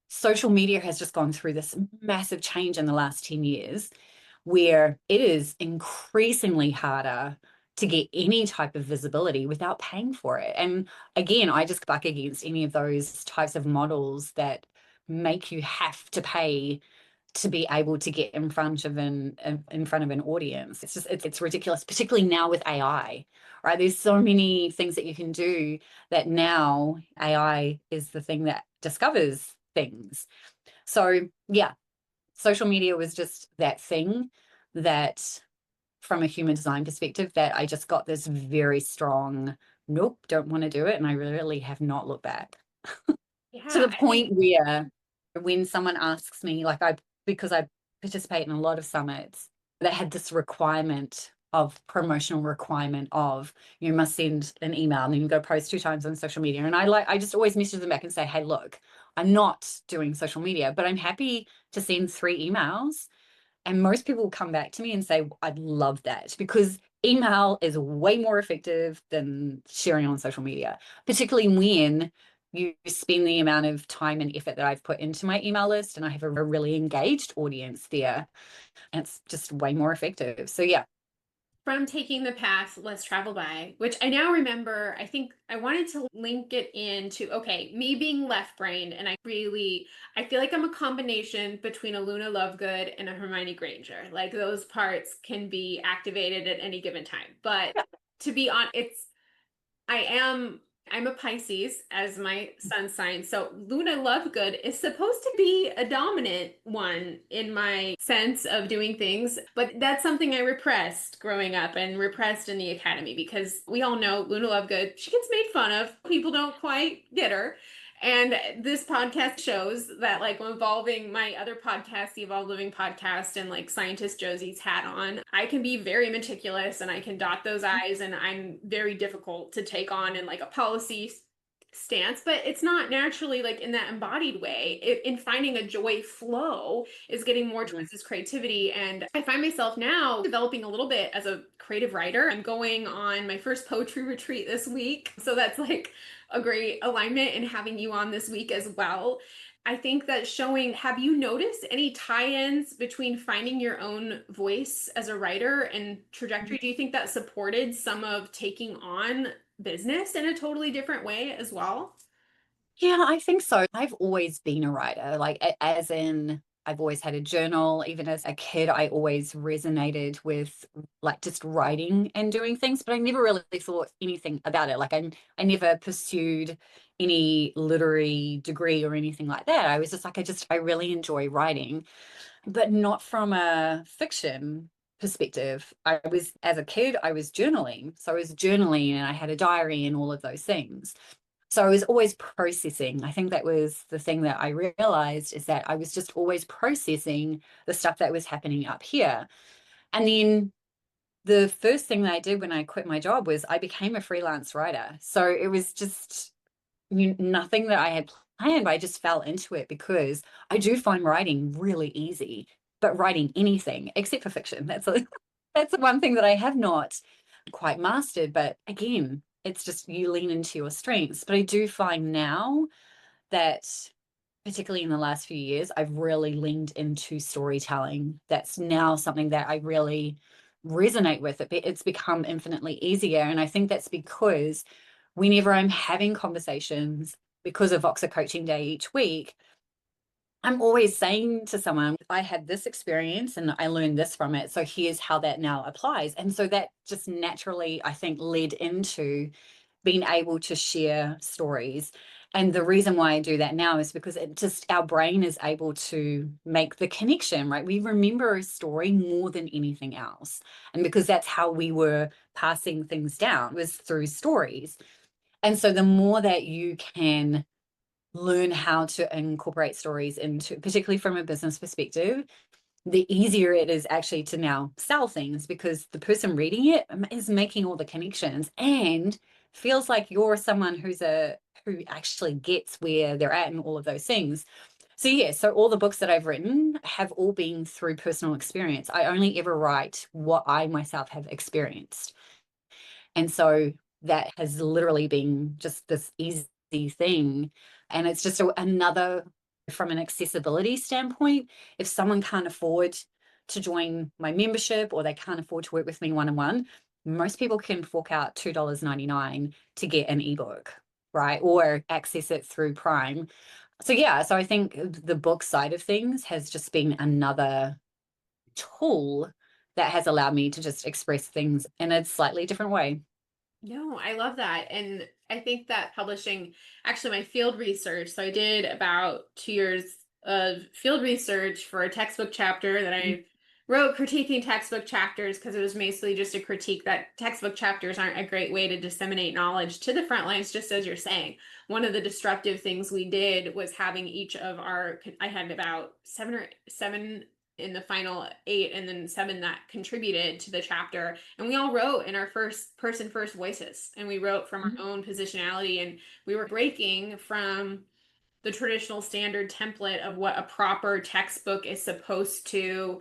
social media has just gone through this massive change in the last 10 years where it is increasingly harder to get any type of visibility without paying for it. And again, I just buck against any of those types of models that make you have to pay to be able to get in front of an audience. It's ridiculous, particularly now with AI, right? There's so many things that you can do that now AI is the thing that discovers things. So yeah, social media was just that thing that, from a human design perspective, that I just got this very strong, nope, don't want to do it. And I really have not looked back, to Yeah, the I think point where when someone asks me, because I participate in a lot of summits that had this requirement of promotional requirement of you must send an email and then you got to post 2 times on social media. And I just always message them back and say, hey, look, I'm not doing social media, but I'm happy to send 3 emails. And most people will come back to me and say, I'd love that, because email is way more effective than sharing on social media, particularly when you spend the amount of time and effort that I've put into my email list and I have a really engaged audience there. And it's just way more effective. So yeah. from taking the path less traveled by, which I now remember, I think I wanted to link it into, okay, me being left brained, and I feel like I'm a combination between a Luna Lovegood and a Hermione Granger. Like those parts can be activated at any given time. But to be on, I am I'm a Pisces as my sun sign. So Luna Lovegood is supposed to be a dominant one in my sense of doing things, but that's something I repressed growing up and repressed in the academy because we all know Luna Lovegood, she gets made fun of. People don't quite get her. And this podcast shows that, like, involving my other podcast, the Evolved Living podcast, and like scientist Josie's hat on, I can be very meticulous and I can dot those I's, and I'm very difficult to take on in like a policy stance, but it's not naturally like in that embodied way. In finding a joy flow is getting more towards this creativity. And I find myself now developing a little bit as a creative writer. I'm going on my first poetry retreat this week. So that's like a great alignment, and having you on this week as well. I think that have you noticed any tie-ins between finding your own voice as a writer and trajectory? Do you think that supported some of taking on business in a totally different way as well? Yeah, I think so. I've always been a writer, like as in I've always had a journal. Even as a kid, I always resonated with like just writing and doing things, but I never really thought anything about it. Like I never pursued any literary degree or anything like that. I was just like, I really enjoy writing, but not from a fiction perspective. As a kid, I was journaling. So I was journaling and I had a diary and all of those things. So I was always processing. I think that was the thing that I realized, is that I was just always processing the stuff that was happening up here. And then the first thing that I did when I quit my job was I became a freelance writer. So it was just nothing that I had planned, but I just fell into it because I do find writing really easy, but writing anything except for fiction, that's the one thing that I have not quite mastered. But again, it's just you lean into your strengths. But I do find now that, particularly in the last few years, I've really leaned into storytelling. That's now something that I really resonate with it, it's become infinitely easier. And I think that's because whenever I'm having conversations, because of Voxer Coaching Day each week, I'm always saying to someone, I had this experience and I learned this from it. So here's how that now applies. And so that just naturally, I think, led into being able to share stories. And the reason why I do that now is because it just, our brain is able to make the connection, right? We remember a story more than anything else. And because that's how we were passing things down, was through stories. And so the more that you can learn how to incorporate stories into, particularly from a business perspective, the easier it is actually to now sell things, because the person reading it is making all the connections and feels like you're someone who actually gets where they're at and all of those things. So yeah, so all the books that I've written have all been through personal experience. I only ever write what I myself have experienced. And so that has literally been just this easy thing. And it's just another, from an accessibility standpoint, if someone can't afford to join my membership or they can't afford to work with me one-on-one, most people can fork out $2.99 to get an ebook, right? Or access it through Prime. So yeah, so I think the book side of things has just been another tool that has allowed me to just express things in a slightly different way. No, I love that. And I think that publishing, actually, my field research, so I did about 2 years of field research for a textbook chapter that I wrote critiquing textbook chapters because it was basically just a critique that textbook chapters aren't a great way to disseminate knowledge to the front lines, just as you're saying. One of the disruptive things we did was having each of our, I had about seven in the final 8 and then 7 that contributed to the chapter, and we all wrote in our first person first voices, and we wrote from our own positionality, and we were breaking from the traditional standard template of what a proper textbook is supposed to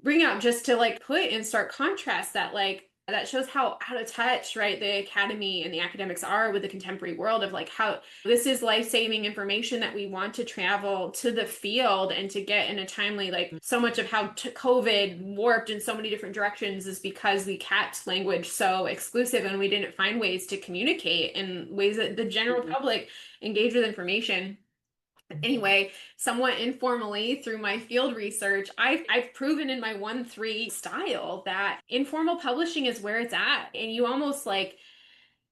bring out, just to like put in stark contrast that like that shows how out of touch, right, the academy and the academics are with the contemporary world, of like how this is life-saving information that we want to travel to the field and to get in a timely, like so much of how COVID warped in so many different directions is because we kept language so exclusive and we didn't find ways to communicate in ways that the general Mhm. public engage with information. Anyway, somewhat informally through my field research, I've proven in my 1-3 style that informal publishing is where it's at. And you almost like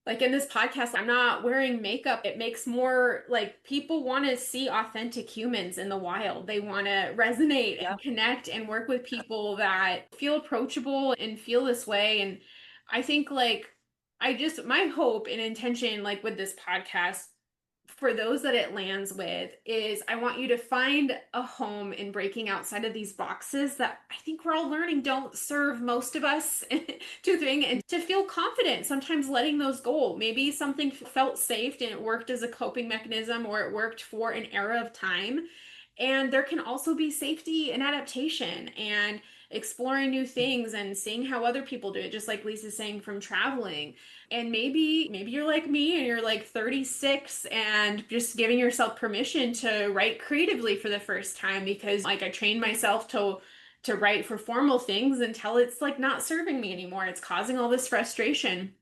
in this podcast, I'm not wearing makeup. It makes more like people want to see authentic humans in the wild. They want to resonate Yeah. and connect and work with people that feel approachable and feel this way. And I think like my hope and intention like with this podcast for those that it lands with is I want you to find a home in breaking outside of these boxes that I think we're all learning don't serve most of us to thing, and to feel confident sometimes letting those go. Maybe something felt safe and it worked as a coping mechanism, or it worked for an era of time. And there can also be safety and adaptation and exploring new things and seeing how other people do it, just like Lisa's saying from traveling. And maybe you're like me and you're like 36 and just giving yourself permission to write creatively for the first time, because like I trained myself to write for formal things until it's like not serving me anymore. It's causing all this frustration.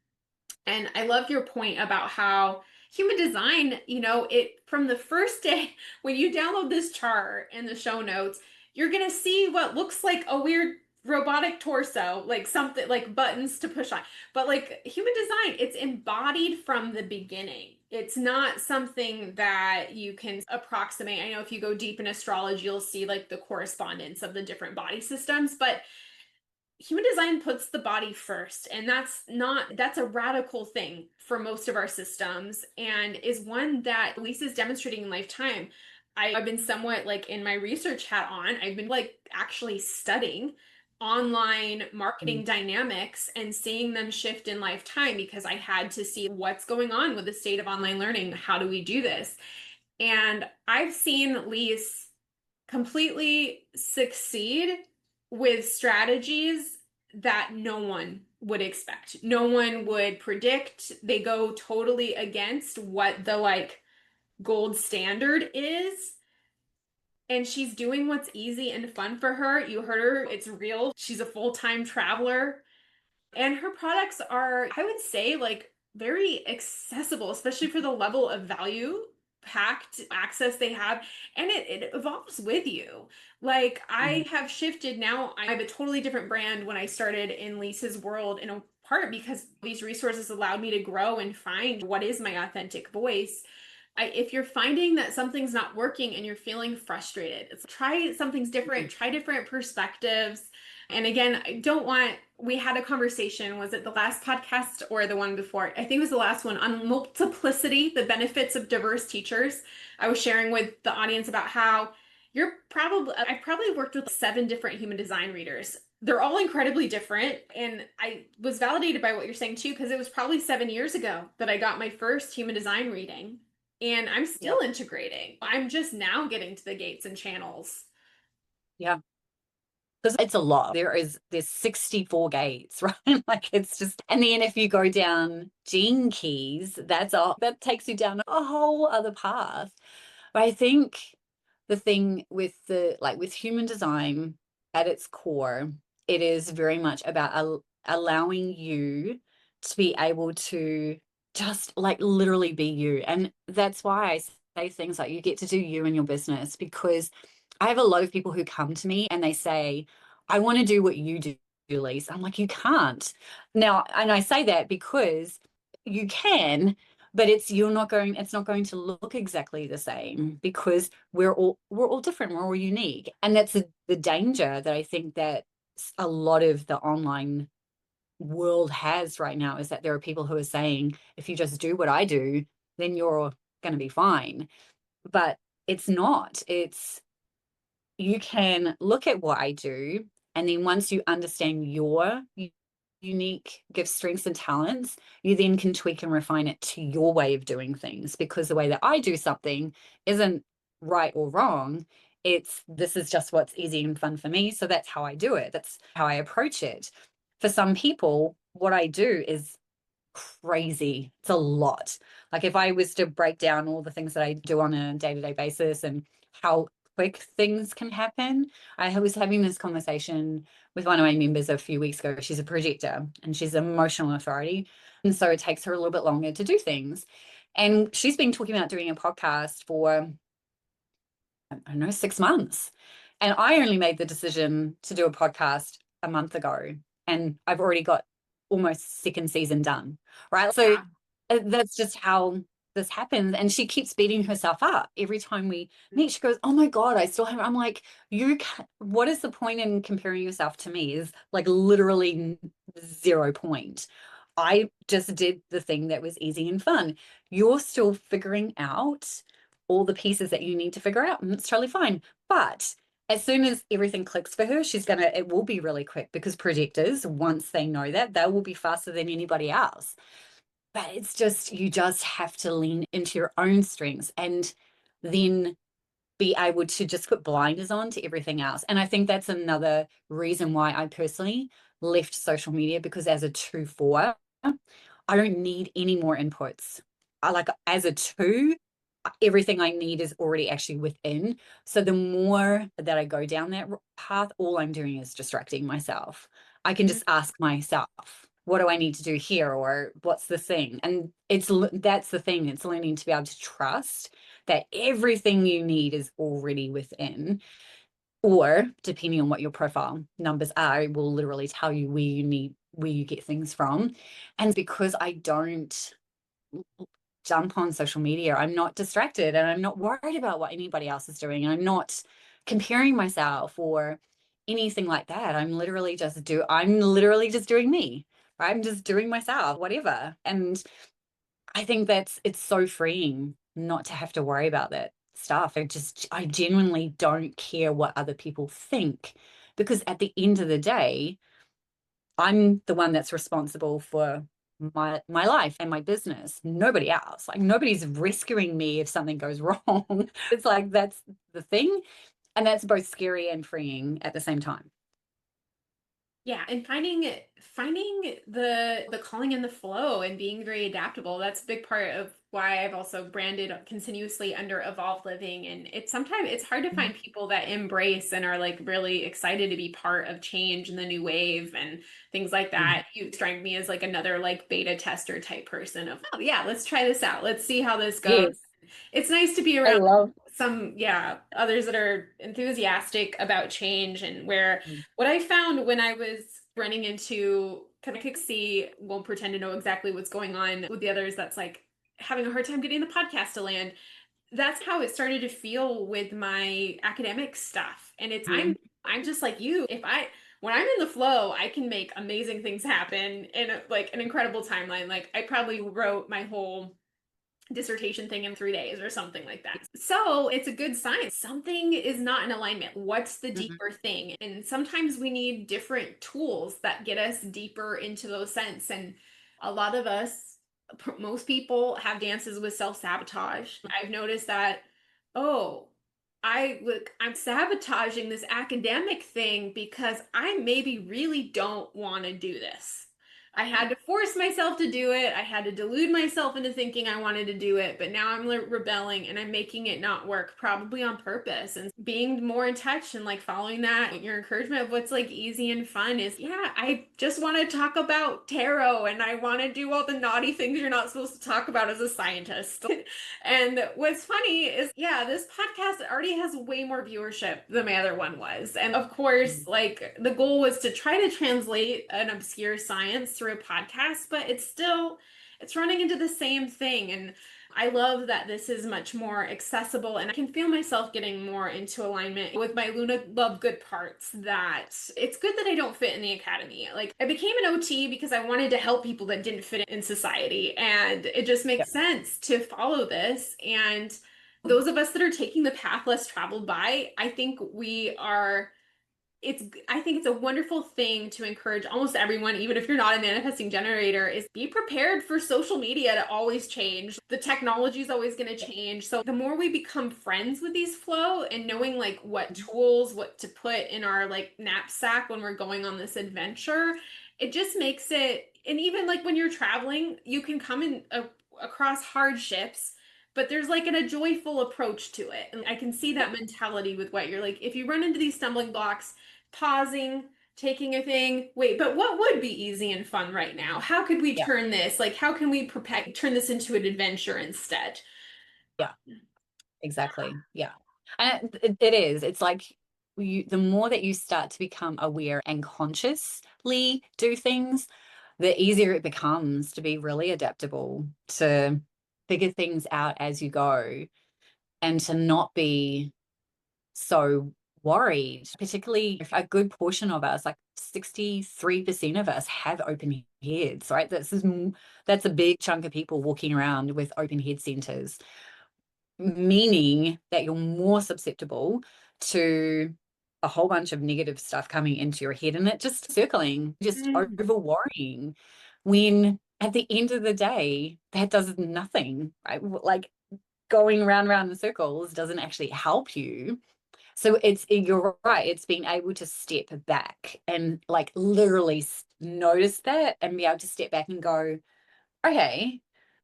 And I love your point about how human design, it from the first day when you download this chart in the show notes, you're going to see what looks like a weird robotic torso, like something like buttons to push on. But like human design, it's embodied from the beginning. It's not something that you can approximate. I know if you go deep in astrology, you'll see like the correspondence of the different body systems, but human design puts the body first, and that's a radical thing for most of our systems, and is one that Lisa's demonstrating in lifetime. I've been somewhat like in my research hat on, I've been like actually studying online marketing Mm. dynamics and seeing them shift in lifetime, because I had to see what's going on with the state of online learning. How do we do this? And I've seen Lise completely succeed with strategies that no one would expect. No one would predict. They go totally against what the like gold standard is. and she's doing what's easy and fun for her. You heard her, it's real. She's a full-time traveler. And her products are, I would say, like very accessible, especially for the level of value packed access they have. And it evolves with you. Like Mhm. I have shifted now. I have a totally different brand when I started in Lisa's world, in a part because these resources allowed me to grow and find what is my authentic voice. If you're finding that something's not working and you're feeling frustrated, try something's different, try different perspectives. And again, I don't want, we had a conversation, was it the last podcast or the one before? I think it was the last one on multiplicity, the benefits of diverse teachers. I was sharing with the audience about how I've probably worked with 7 different human design readers. They're all incredibly different. And I was validated by what you're saying too, because it was probably 7 years ago that I got my first human design reading. And I'm Yeah. still integrating. I'm just now getting to the gates and channels. Yeah. Because it's a lot. There's 64 gates, right? Like it's just, and then if you go down gene keys, that takes you down a whole other path. But I think the thing with with human design at its core, it is very much about allowing you to be able to just like literally be you. And that's why I say things like you get to do you in your business, because I have a lot of people who come to me and they say, I want to do what you do, Lise. I'm like, you can't. Now, and I say that because you can, but it's not going to look exactly the same, because we're all different, we're all unique. And that's the danger that I think that a lot of the online world has right now, is that there are people who are saying, if you just do what I do, then you're going to be fine. But it's not. It's You can look at what I do, and then once you understand your unique gifts, strengths, and talents, you then can tweak and refine it to your way of doing things. Because the way that I do something isn't right or wrong. This is just what's easy and fun for me. So that's how I do it. That's how I approach it. For some people, what I do is crazy. It's a lot. Like if I was to break down all the things that I do on a day-to-day basis and how quick things can happen. I was having this conversation with one of my members a few weeks ago. She's a projector and she's an emotional authority. And so it takes her a little bit longer to do things. And she's been talking about doing a podcast for, I don't know, 6 months. And I only made the decision to do a podcast a month ago. And I've already got almost second season done. Right. So Yeah. that's just how this happens. And she keeps beating herself up every time we meet. She goes, oh my God, I still haven't. I'm like, what is the point in comparing yourself to me? Is like literally 0 point. I just did the thing that was easy and fun. You're still figuring out all the pieces that you need to figure out, and it's totally fine. But as soon as everything clicks for her, it will be really quick, because projectors, once they know that, they will be faster than anybody else. But it's just, you just have to lean into your own strengths and then be able to just put blinders on to everything else. And I think that's another reason why I personally left social media, because as a 2/4, I don't need any more inputs. I like, as a 2, everything I need is already actually within. So the more that I go down that path, all I'm doing is distracting myself. I can just ask myself, what do I need to do here? Or what's the thing? And that's the thing. It's learning to be able to trust that everything you need is already within. Or depending on what your profile numbers are, it will literally tell you where you get things from. And because I don't jump on social media, I'm not distracted and I'm not worried about what anybody else is doing. I'm not comparing myself or anything like that. I'm literally just doing me. I'm just doing myself, whatever. And I think it's so freeing not to have to worry about that stuff. I genuinely don't care what other people think, because at the end of the day, I'm the one that's responsible for my life and my business. Nobody else. Like nobody's rescuing me if something goes wrong. It's like that's the thing. And that's both scary and freeing at the same time. Yeah, and finding the calling and the flow and being very adaptable. That's a big part of why I've also branded continuously under Evolve Living. And it's sometimes it's hard to find people that embrace and are like really excited to be part of change and the new wave and things like Mhm. that. You strike me as like another like beta tester type person of, oh yeah, let's try this out. Let's see how this goes. Yes, It's nice to be I around love. some, yeah, others that are enthusiastic about change. And where Mm. what I found when I was running into kind of see, won't pretend to know exactly what's going on with the others, that's like having a hard time getting the podcast to land. That's how it started to feel with my academic stuff. And it's Mhm. I'm just like you. If I when I'm in the flow, I can make amazing things happen in like an incredible timeline. Like I probably wrote my whole dissertation thing in 3 days or something like that. So it's a good sign. Something is not in alignment. What's the Mhm. deeper thing? And sometimes we need different tools that get us deeper into those sense. And a lot of us, most people have dances with self-sabotage. I've noticed that, oh, I'm sabotaging this academic thing because I maybe really don't want to do this. I had to force myself to do it. I had to delude myself into thinking I wanted to do it, but now I'm rebelling and I'm making it not work, probably on purpose. And being more in touch and like following that, your encouragement of what's like easy and fun is, yeah, I just want to talk about tarot and I want to do all the naughty things you're not supposed to talk about as a scientist. And what's funny is, yeah, this podcast already has way more viewership than my other one was. And of course, Mhm. like the goal was to try to translate an obscure science through a podcast, but it's running into the same thing. And I love that this is much more accessible and I can feel myself getting more into alignment with my Luna Love Good parts that it's good that I don't fit in the academy. Like I became an OT because I wanted to help people that didn't fit in society and it just Yep. makes sense to follow this. And those of us that are taking the path less traveled by, I think we are I think it's a wonderful thing to encourage almost everyone, even if you're not a manifesting generator, is be prepared for social media to always change. The technology is always going to change. So the more we become friends with these flow and knowing like what tools, what to put in our like knapsack when we're going on this adventure, it just makes it, and even like when you're traveling, you can come in across hardships, but there's like a joyful approach to it. And I can see that mentality with what you're like, if you run into these stumbling blocks, pausing, taking a thing. Wait, but what would be easy and fun right now? How could we Yeah. turn this? Like, how can we turn this into an adventure instead? Yeah. Exactly. Yeah. And it is. It's like the more that you start to become aware and consciously do things, the easier it becomes to be really adaptable, to figure things out as you go, and to not be so worried. Particularly if a good portion of us, like 63% of us, have open heads, right? That's a big chunk of people walking around with open head centers, meaning that you're more susceptible to a whole bunch of negative stuff coming into your head and it just circling, just Mhm. over worrying, when at the end of the day, that does nothing, right? Like going round in circles doesn't actually help you. So you're right, it's being able to step back and like literally notice that and be able to step back and go, okay,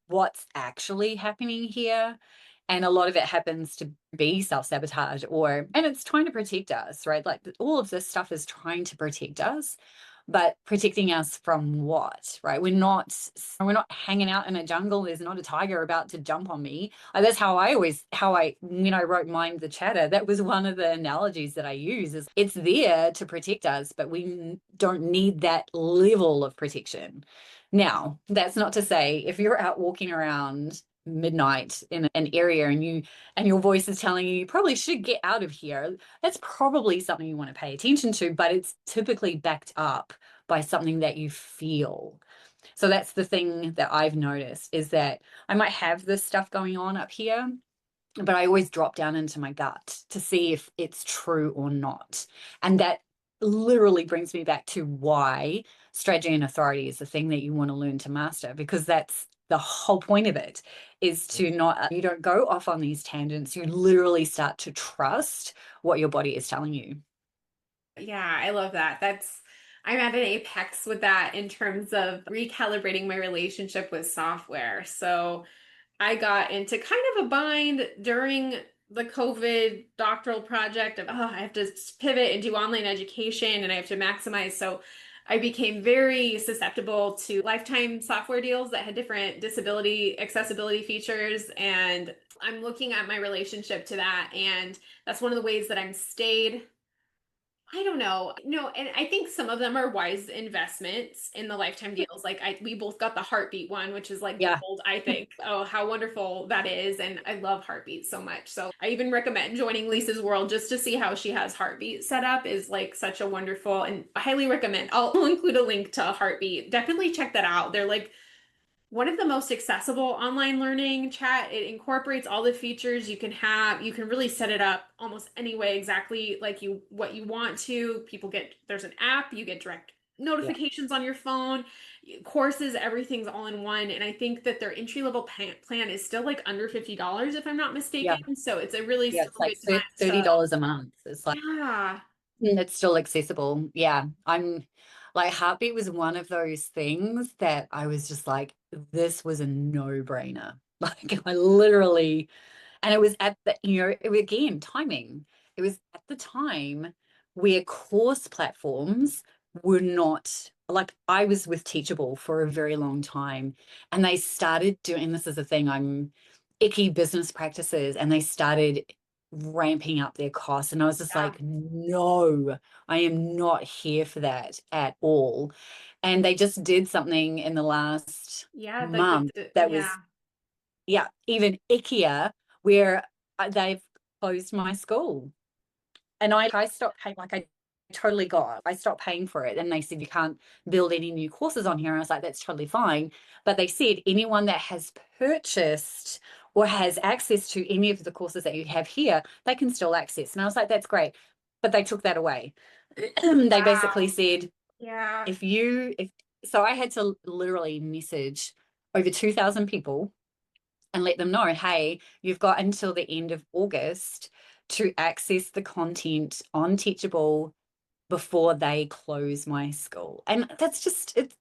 what's actually happening here? And a lot of it happens to be self-sabotage, and it's trying to protect us, right? Like all of this stuff is trying to protect us, but protecting us from what, right? We're not hanging out in a jungle. There's not a tiger about to jump on me. That's when I wrote Mind the Chatter, that was one of the analogies that I use, is it's there to protect us, but we don't need that level of protection. Now, that's not to say if you're out walking around midnight in an area and your voice is telling you probably should get out of here, that's probably something you want to pay attention to, but it's typically backed up by something that you feel. So that's the thing that I've noticed, is that I might have this stuff going on up here, but I always drop down into my gut to see if it's true or not. And that literally brings me back to why strategy and authority is the thing that you want to learn to master, because that's the whole point of it, is to not, you don't go off on these tangents. You literally start to trust what your body is telling you. Yeah, I love that. I'm at an apex with that in terms of recalibrating my relationship with software. So I got into kind of a bind during the COVID doctoral project of, oh, I have to pivot and do online education and I have to maximize. So I became very susceptible to lifetime software deals that had different disability accessibility features. And I'm looking at my relationship to that. And that's one of the ways that I'm stayed. I don't know. No, and I think some of them are wise investments in the lifetime deals. Like we both got the heartbeat one, which is like Yeah, gold, I think. Oh, how wonderful that is. And I love heartbeat so much. So I even recommend joining Lisa's world just to see how she has heartbeat set up is like such a wonderful and I highly recommend. I'll include a link to heartbeat. Definitely check that out. They're like one of the most accessible online learning chat. It incorporates all the features you can have. You can really set it up almost any way exactly like you what you want to. People get there's an app, you get direct yeah, notifications on your phone, courses, everything's all in one. And I think that their entry level plan is still like under $50 if I'm not yeah, mistaken. So it's a really yeah. still It's a like good time to $30 a month. It's like yeah. it's still accessible. Yeah, I'm like Heartbeat was one of those things that I was just like, this was a no-brainer. Like I literally, and it was at the, it was, again, timing. It was at the time where course platforms were not like I was with Teachable for a very long time, and they started doing this as a thing. I'm icky business practices, and they started ramping up their costs. And I was just Yeah. like, no, I am not here for that at all. And they just did something in the last Yeah, like month that yeah. was, yeah, even ickier, where they've closed my school. And I stopped paying, like I stopped paying for it. And they said, you can't build any new courses on here. And I was like, that's totally fine. But they said anyone that has purchased or has access to any of the courses that you have here, they can still access. And I was like, that's great. But they took that away. They basically Wow. said, Yeah. if so I had to literally message over 2,000 people and let them know, hey, you've got until the end of August to access the content on Teachable before they close my school. And that's just, it's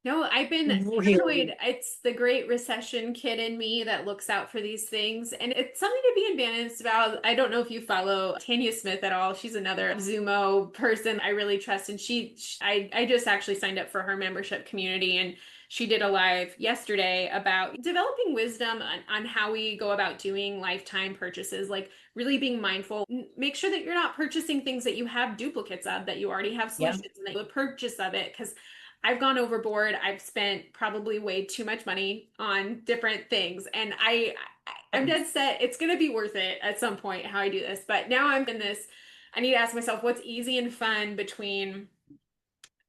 No, I've been really, paranoid. It's the great recession kid in me that looks out for these things. And it's something to be embarrassed about. I don't know if you follow Tanya Smith at all. She's another Zumo person I really trust. And I just actually signed up for her membership community. And she did a live yesterday about developing wisdom on how we go about doing lifetime purchases, like really being mindful. Make sure that you're not purchasing things that you have duplicates of, that you already have yeah. solutions and that the purchase of it. Because I've gone overboard. I've spent probably way too much money on different things. And I'm dead set. It's going to be worth it at some point how I do this. But now I'm in this, I need to ask myself what's easy and fun between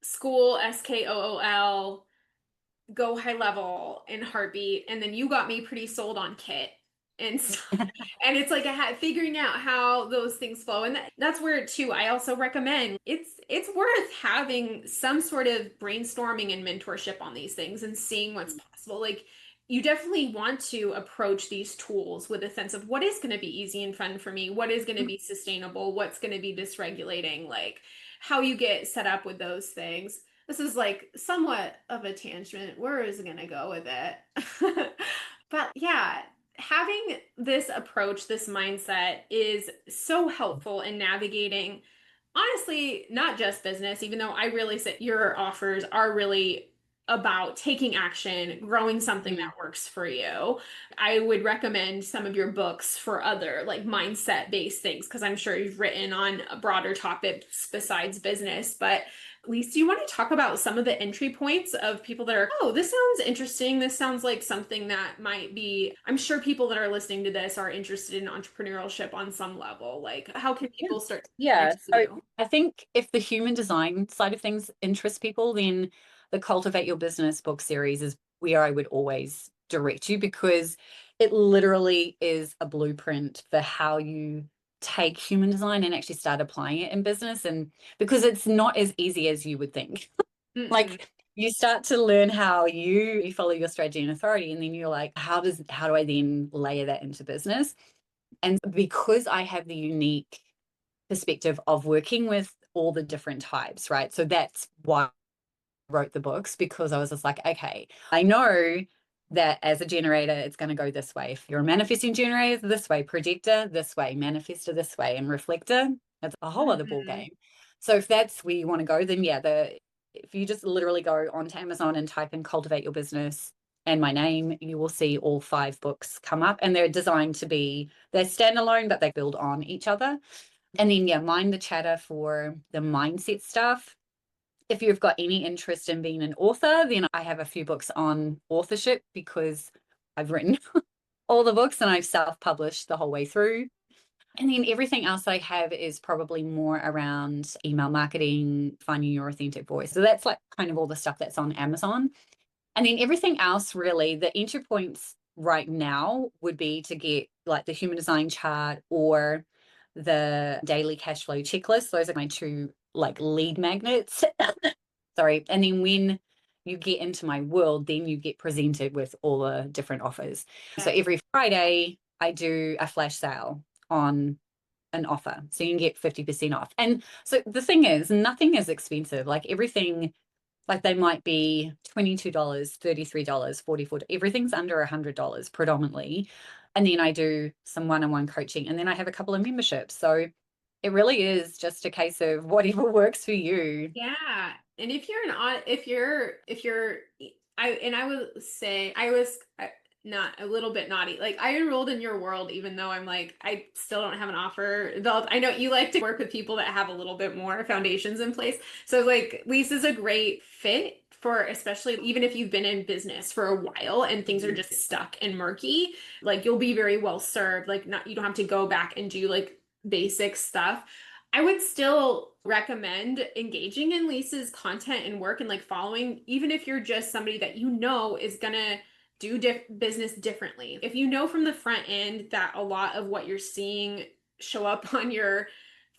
school, SKOOL, go high level in heartbeat, and then you got me pretty sold on kit and stuff. And it's like figuring out how those things flow, and that's where too I also recommend it's worth having some sort of brainstorming and mentorship on these things and seeing what's possible. Like you definitely want to approach these tools with a sense of what is going to be easy and fun for me, what is going to be sustainable, what's going to be dysregulating, like how you get set up with those things. This is like somewhat of a tangent. Where is it going to go with it? But yeah, having this approach, this mindset is so helpful in navigating, honestly, not just business, even though I really say your offers are really about taking action, growing something Mm, that works for you. I would recommend some of your books for other like mindset based things because I'm sure you've written on broader topics besides business. But Lise, do you want to talk about some of the entry points of people that are, oh, this sounds interesting. This sounds like something that might be, I'm sure people that are listening to this are interested in entrepreneurship on some level. Like, how can yeah. people start to Yeah. connect with So you? I think if the human design side of things interests people, then the Cultivate Your Business book series is where I would always direct you because it literally is a blueprint for how you take human design and actually start applying it in business. And because it's not as easy as you would think. Mm-mm. Like you start to learn how you follow your strategy and authority, and then you're like, how do I then layer that into business? And because I have the unique perspective of working with all the different types, right? So that's why I wrote the books, because I was just like, okay, I know that as a generator, it's going to go this way. If you're a manifesting generator, this way, projector, this way, manifestor, this way, and reflector, that's a whole other ball Mhm. game. So if that's where you want to go, then yeah, if you just literally go onto Amazon and type in cultivate your business and my name, you will see all 5 books come up, and they're designed to be, they're standalone, but they build on each other. And then yeah, mind the chatter for the mindset stuff. If you've got any interest in being an author, then I have a few books on authorship because I've written all the books and I've self-published the whole way through. And then everything else I have is probably more around email marketing, finding your authentic voice. So that's like kind of all the stuff that's on Amazon. And then everything else, really, the entry points right now would be to get like the human design chart or the daily cash flow checklist. Those are my 2 like lead magnets. Sorry. And then when you get into my world, then you get presented with all the different offers. So Yeah. every Friday, I do a flash sale on an offer. So you can get 50% off. And so the thing is, nothing is expensive. Like everything, like they might be $22, $33, $44. Everything's under $100 predominantly. And then I do some one-on-one coaching, and then I have a couple of memberships. So it really is just a case of whatever works for you. Yeah. And if you're if you're, I would say I was not a little bit naughty. Like I enrolled in your world, even though I'm like, I still don't have an offer. Though I know you like to work with people that have a little bit more foundations in place. So like Lisa's a great fit for, especially even if you've been in business for a while and things are just stuck and murky, like you'll be very well served. Like not, you don't have to go back and do like basic stuff. I would still recommend engaging in Lisa's content and work and like following, even if you're just somebody that you know is gonna do business differently. If you know from the front end that a lot of what you're seeing show up on your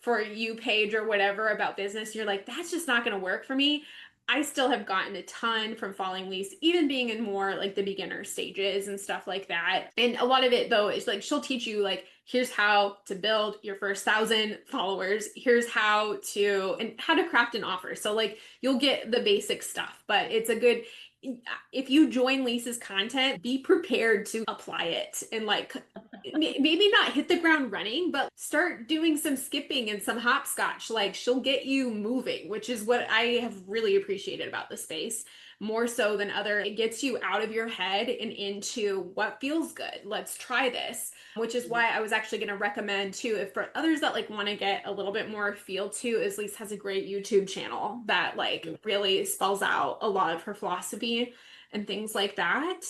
For You page or whatever about business, you're like, that's just not gonna work for me. I still have gotten a ton from following Lise, even being in more like the beginner stages and stuff like that. And a lot of it though is like she'll teach you like here's how to build your first 1,000 followers. Here's how to and how to craft an offer. So like you'll get the basic stuff, but it's a good if you join Lisa's content, be prepared to apply it and like maybe not hit the ground running, but start doing some skipping and some hopscotch. Like she'll get you moving, which is what I have really appreciated about the space more so than other. It gets you out of your head and into what feels good. Let's try this, which is why I was actually going to recommend too, if for others that like want to get a little bit more feel too, is Lise has a great YouTube channel that like really spells out a lot of her philosophy and things like that.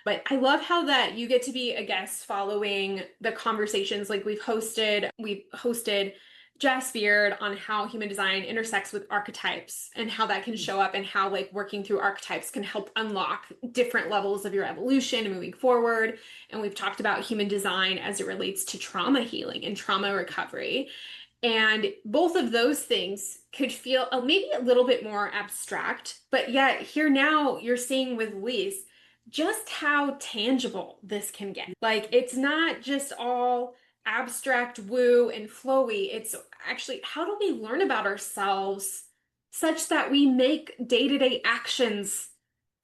But I love how that you get to be a guest following the conversations like we've hosted Jess Beard on how human design intersects with archetypes and how that can show up and how like working through archetypes can help unlock different levels of your evolution and moving forward. And we've talked about human design as it relates to trauma healing and trauma recovery. And both of those things could feel maybe a little bit more abstract, but yet here now you're seeing with Lise just how tangible this can get. Like it's not just all abstract woo and flowy. It's actually how do we learn about ourselves such that we make day-to-day actions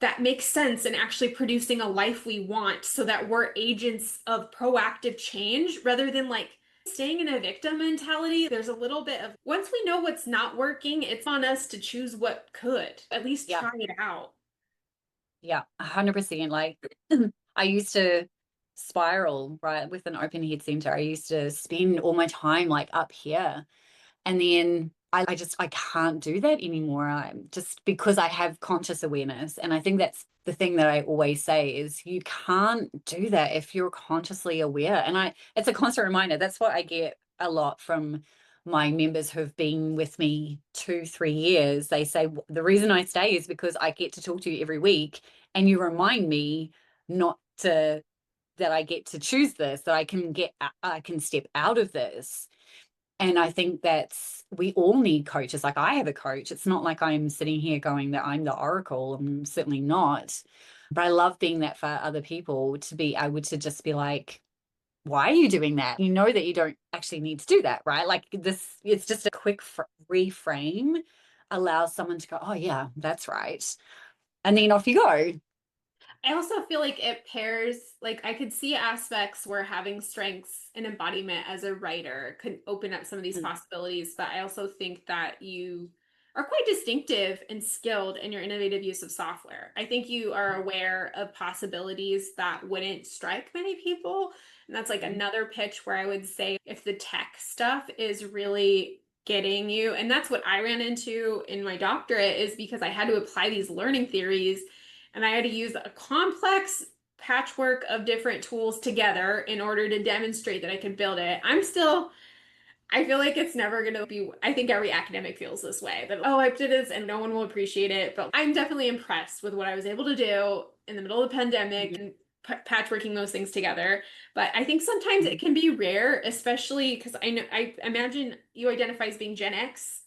that make sense in actually producing a life we want so that we're agents of proactive change rather than like staying in a victim mentality. There's a little bit of once we know what's not working, it's on us to choose what could, at least Yeah. try it out. Yeah. 100%. Like I used to spiral, right, with an open head center. I used to spend all my time like up here. And then I can't do that anymore. I'm just because I have conscious awareness. And I think that's the thing that I always say is you can't do that if you're consciously aware. And it's a constant reminder. That's what I get a lot from my members who've been with me 2, 3 years. They say the reason I stay is because I get to talk to you every week and you remind me not to that I get to choose this, that I can step out of this. And I think we all need coaches. Like I have a coach. It's not like I'm sitting here going that I'm the oracle. I'm certainly not. But I love being that for other people to be able to just be like, why are you doing that? You know that you don't actually need to do that, right? Like this, it's just a quick reframe allows someone to go, oh, yeah, that's right. And then off you go. I also feel like it pairs, like I could see aspects where having strengths and embodiment as a writer could open up some of these Mm, possibilities, but I also think that you are quite distinctive and skilled in your innovative use of software. I think you are aware of possibilities that wouldn't strike many people. And that's like mm, another pitch where I would say if the tech stuff is really getting you, and that's what I ran into in my doctorate, is because I had to apply these learning theories and I had to use a complex patchwork of different tools together in order to demonstrate that I could build it. I feel like it's never going to be, I think every academic feels this way that, oh, I did this and no one will appreciate it. But I'm definitely impressed with what I was able to do in the middle of the pandemic mhm, and patchworking those things together. But I think sometimes mhm. it can be rare, especially because I know, I imagine you identify as being Gen X,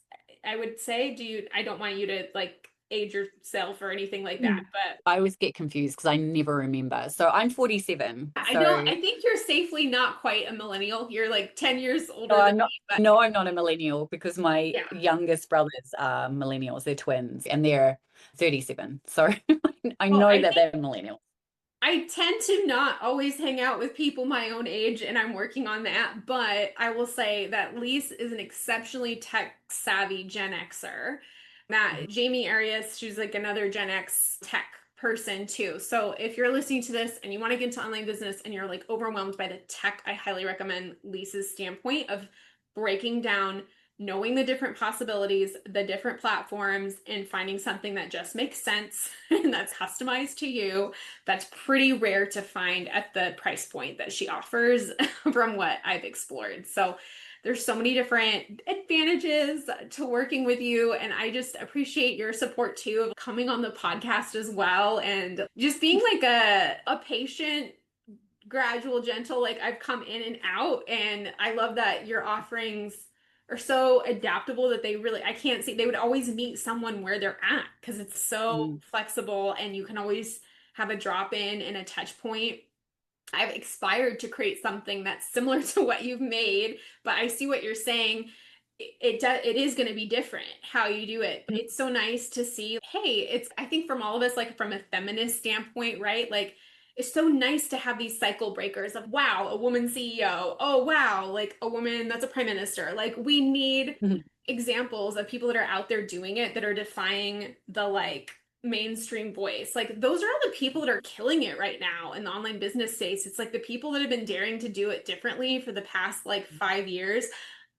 I would say. I don't want you to like age yourself or anything like that. Mm. But I always get confused because I never remember. So I'm 47. So I think you're safely not quite a millennial. You're like 10 years no, older than I'm not. me, but No, I'm not a millennial because my yeah. youngest brothers are millennials. They're twins and they're 37. So I Well, know I that think they're millennials. I tend to not always hang out with people my own age, and I'm working on that. But I will say that Lise is an exceptionally tech savvy Gen Xer. Mhm. That Jamie Arias, she's like another Gen X tech person too. So if you're listening to this and you want to get into online business and you're like overwhelmed by the tech, I highly recommend Lisa's standpoint of breaking down, knowing the different possibilities, the different platforms, and finding something that just makes sense and that's customized to you. That's pretty rare to find at the price point that she offers from what I've explored. So there's so many different advantages to working with you. And I just appreciate your support too of coming on the podcast as well and just being like a patient, gradual, gentle, like I've come in and out. And I love that your offerings are so adaptable that I can't see, they would always meet someone where they're at because it's so Mm. flexible and you can always have a drop in and a touch point. I've expired to create something that's similar to what you've made, but I see what you're saying. It is going to be different how you do it. But it's so nice to see, hey, it's I think from all of us, like from a feminist standpoint, right? Like it's so nice to have these cycle breakers of wow, a woman CEO. Oh wow, like a woman that's a prime minister. Like we need Mhm. examples of people that are out there doing it that are defying the like mainstream voice. Like those are all the people that are killing it right now in the online business space. It's like the people that have been daring to do it differently for the past like 5 years.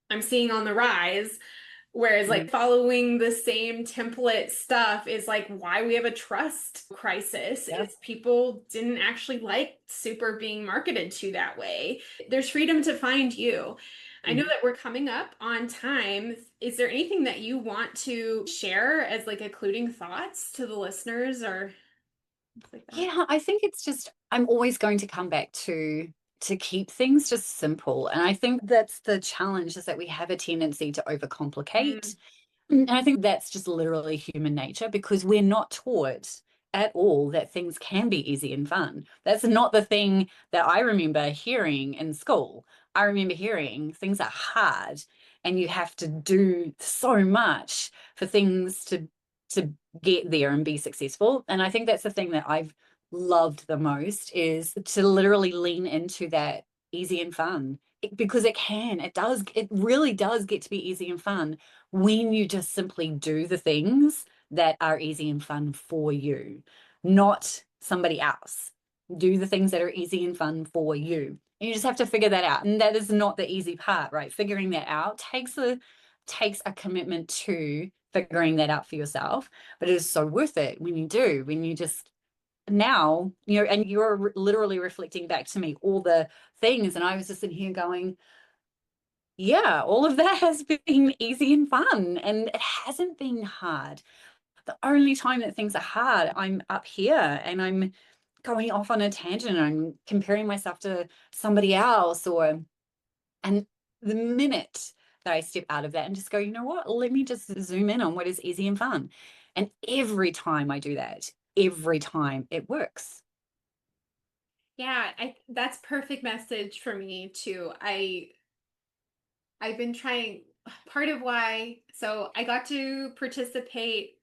I'm seeing on the rise. Whereas Mhm. like following the same template stuff is like why we have a trust crisis Yeah. is people didn't actually like super being marketed to that way. There's freedom to find you. I know Mhm. that we're coming up on time. Is there anything that you want to share as like concluding thoughts to the listeners or things like that? Yeah, I think it's just I'm always going to come back to keep things just simple. And I think that's the challenge is that we have a tendency to overcomplicate. Mm, And I think that's just literally human nature because we're not taught at all that things can be easy and fun. That's not the thing that I remember hearing in school. I remember hearing things are hard and you have to do so much for things to get there and be successful. And I think that's the thing that I've loved the most is to literally lean into that easy and fun. Because it really does get to be easy and fun when you just simply do the things that are easy and fun for you, not somebody else. Do the things that are easy and fun for you. And you just have to figure that out. And that is not the easy part, right? Figuring that out takes a commitment to figuring that out for yourself. But it is so worth it when you do, when you just now, and you're literally reflecting back to me all the things. And I was just in here going, yeah, all of that has been easy and fun, and it hasn't been hard. The only time that things are hard, I'm up here and I'm going off on a tangent. I'm comparing myself to somebody else, and the minute that I step out of that and just go, you know what, let me just zoom in on what is easy and fun. And every time I do that, every time it works. yeah, that's perfect message for me too. I've been trying part of why so I got to participate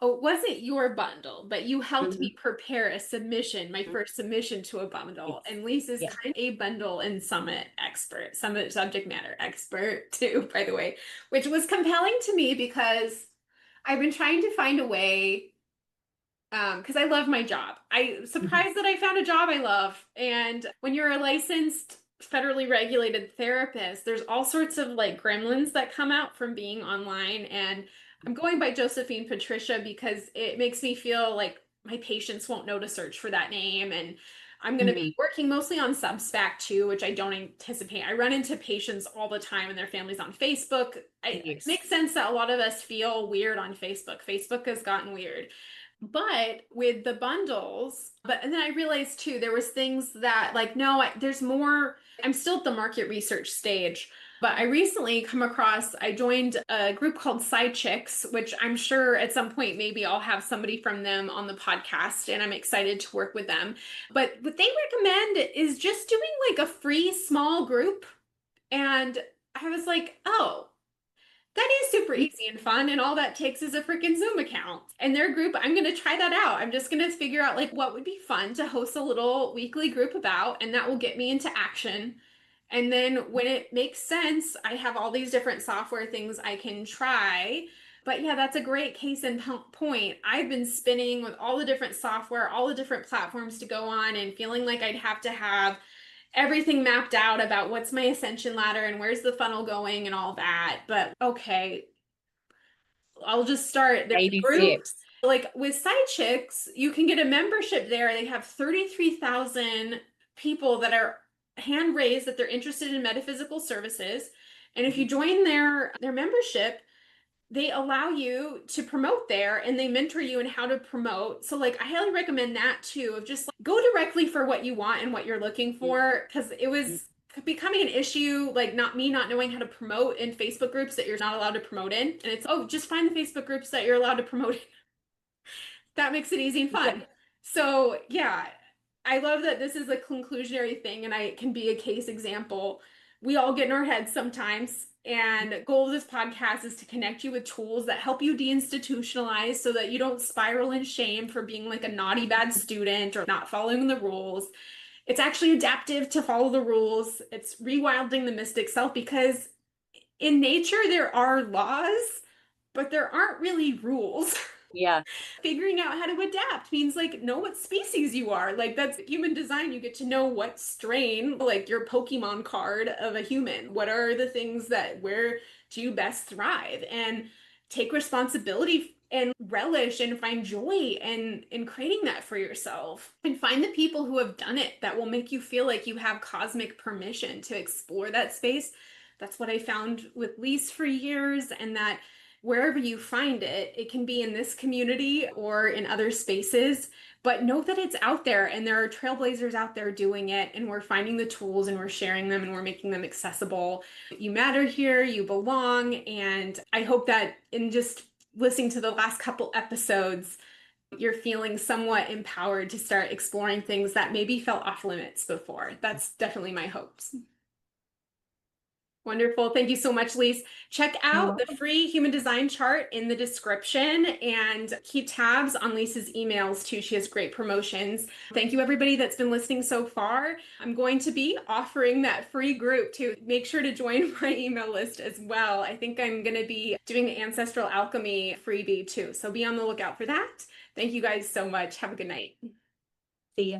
Oh, it wasn't your bundle, but you helped Mhm. me prepare a submission, my first submission to a bundle. Yes. And Lisa's Yeah. kind of a bundle and summit expert, summit subject matter expert too, by the way, which was compelling to me because I've been trying to find a way because I love my job. I'm Mhm. surprised that I found a job I love. And when you're a licensed, federally regulated therapist, there's all sorts of like gremlins that come out from being online. And I'm going by Josephine Patricia because it makes me feel like my patients won't know to search for that name. And I'm going to be Mhm. working mostly on Substack too, which I don't anticipate. I run into patients all the time and their families on Facebook. It Yes. makes sense that a lot of us feel weird on Facebook. Facebook has gotten weird. But with the bundles, and then I realized too, there was things that like, no, there's more. I'm still at the market research stage, but I recently I joined a group called Side Chicks, which I'm sure at some point maybe I'll have somebody from them on the podcast, and I'm excited to work with them. But what they recommend is just doing like a free small group. And I was like, oh, that is super easy and fun, and all that takes is a freaking Zoom account. And their group, I'm going to try that out. I'm just going to figure out like what would be fun to host a little weekly group about, and that will get me into action. And then when it makes sense, I have all these different software things I can try. But yeah, that's a great case in point. I've been spinning with all the different software, all the different platforms to go on, and feeling like I'd have to have everything mapped out about what's my ascension ladder and where's the funnel going and all that. But okay, I'll just start. There's a Baby group steps. like with Side Chicks, you can get a membership there. They have 33,000 people that are hand raised that they're interested in metaphysical services. And if you Mhm. join their membership, they allow you to promote there and they mentor you in how to promote. So like I highly recommend that too, of just like, go directly for what you want and what you're looking for because it Mhm. was becoming an issue like not knowing how to promote in Facebook groups that you're not allowed to promote in. And it's oh, just find the Facebook groups that you're allowed to promote in. That makes it easy and Yeah. fun. So, yeah, I love that this is a conclusionary thing and I can be a case example. We all get in our heads sometimes, and goal of this podcast is to connect you with tools that help you deinstitutionalize so that you don't spiral in shame for being like a naughty bad student or not following the rules. It's actually adaptive to follow the rules. It's rewilding the mystic self because in nature there are laws, but there aren't really rules. Yeah. Figuring out how to adapt means like know what species you are. Like that's human design. You get to know what strain, like your Pokemon card of a human. What are the things that where do you best thrive? And take responsibility and relish and find joy in creating that for yourself. And find the people who have done it that will make you feel like you have cosmic permission to explore that space. That's what I found with Lise for years, and that wherever you find it, it can be in this community or in other spaces, but know that it's out there and there are trailblazers out there doing it, and we're finding the tools and we're sharing them and we're making them accessible. You matter here, you belong, and I hope that in just listening to the last couple episodes, you're feeling somewhat empowered to start exploring things that maybe felt off limits before. That's definitely my hopes. Wonderful. Thank you so much, Lise. Check out the free human design chart in the description and keep tabs on Lisa's emails too. She has great promotions. Thank you, everybody that's been listening so far. I'm going to be offering that free group to make sure to join my email list as well. I think I'm going to be doing the Ancestral Alchemy freebie too. So be on the lookout for that. Thank you guys so much. Have a good night. See ya.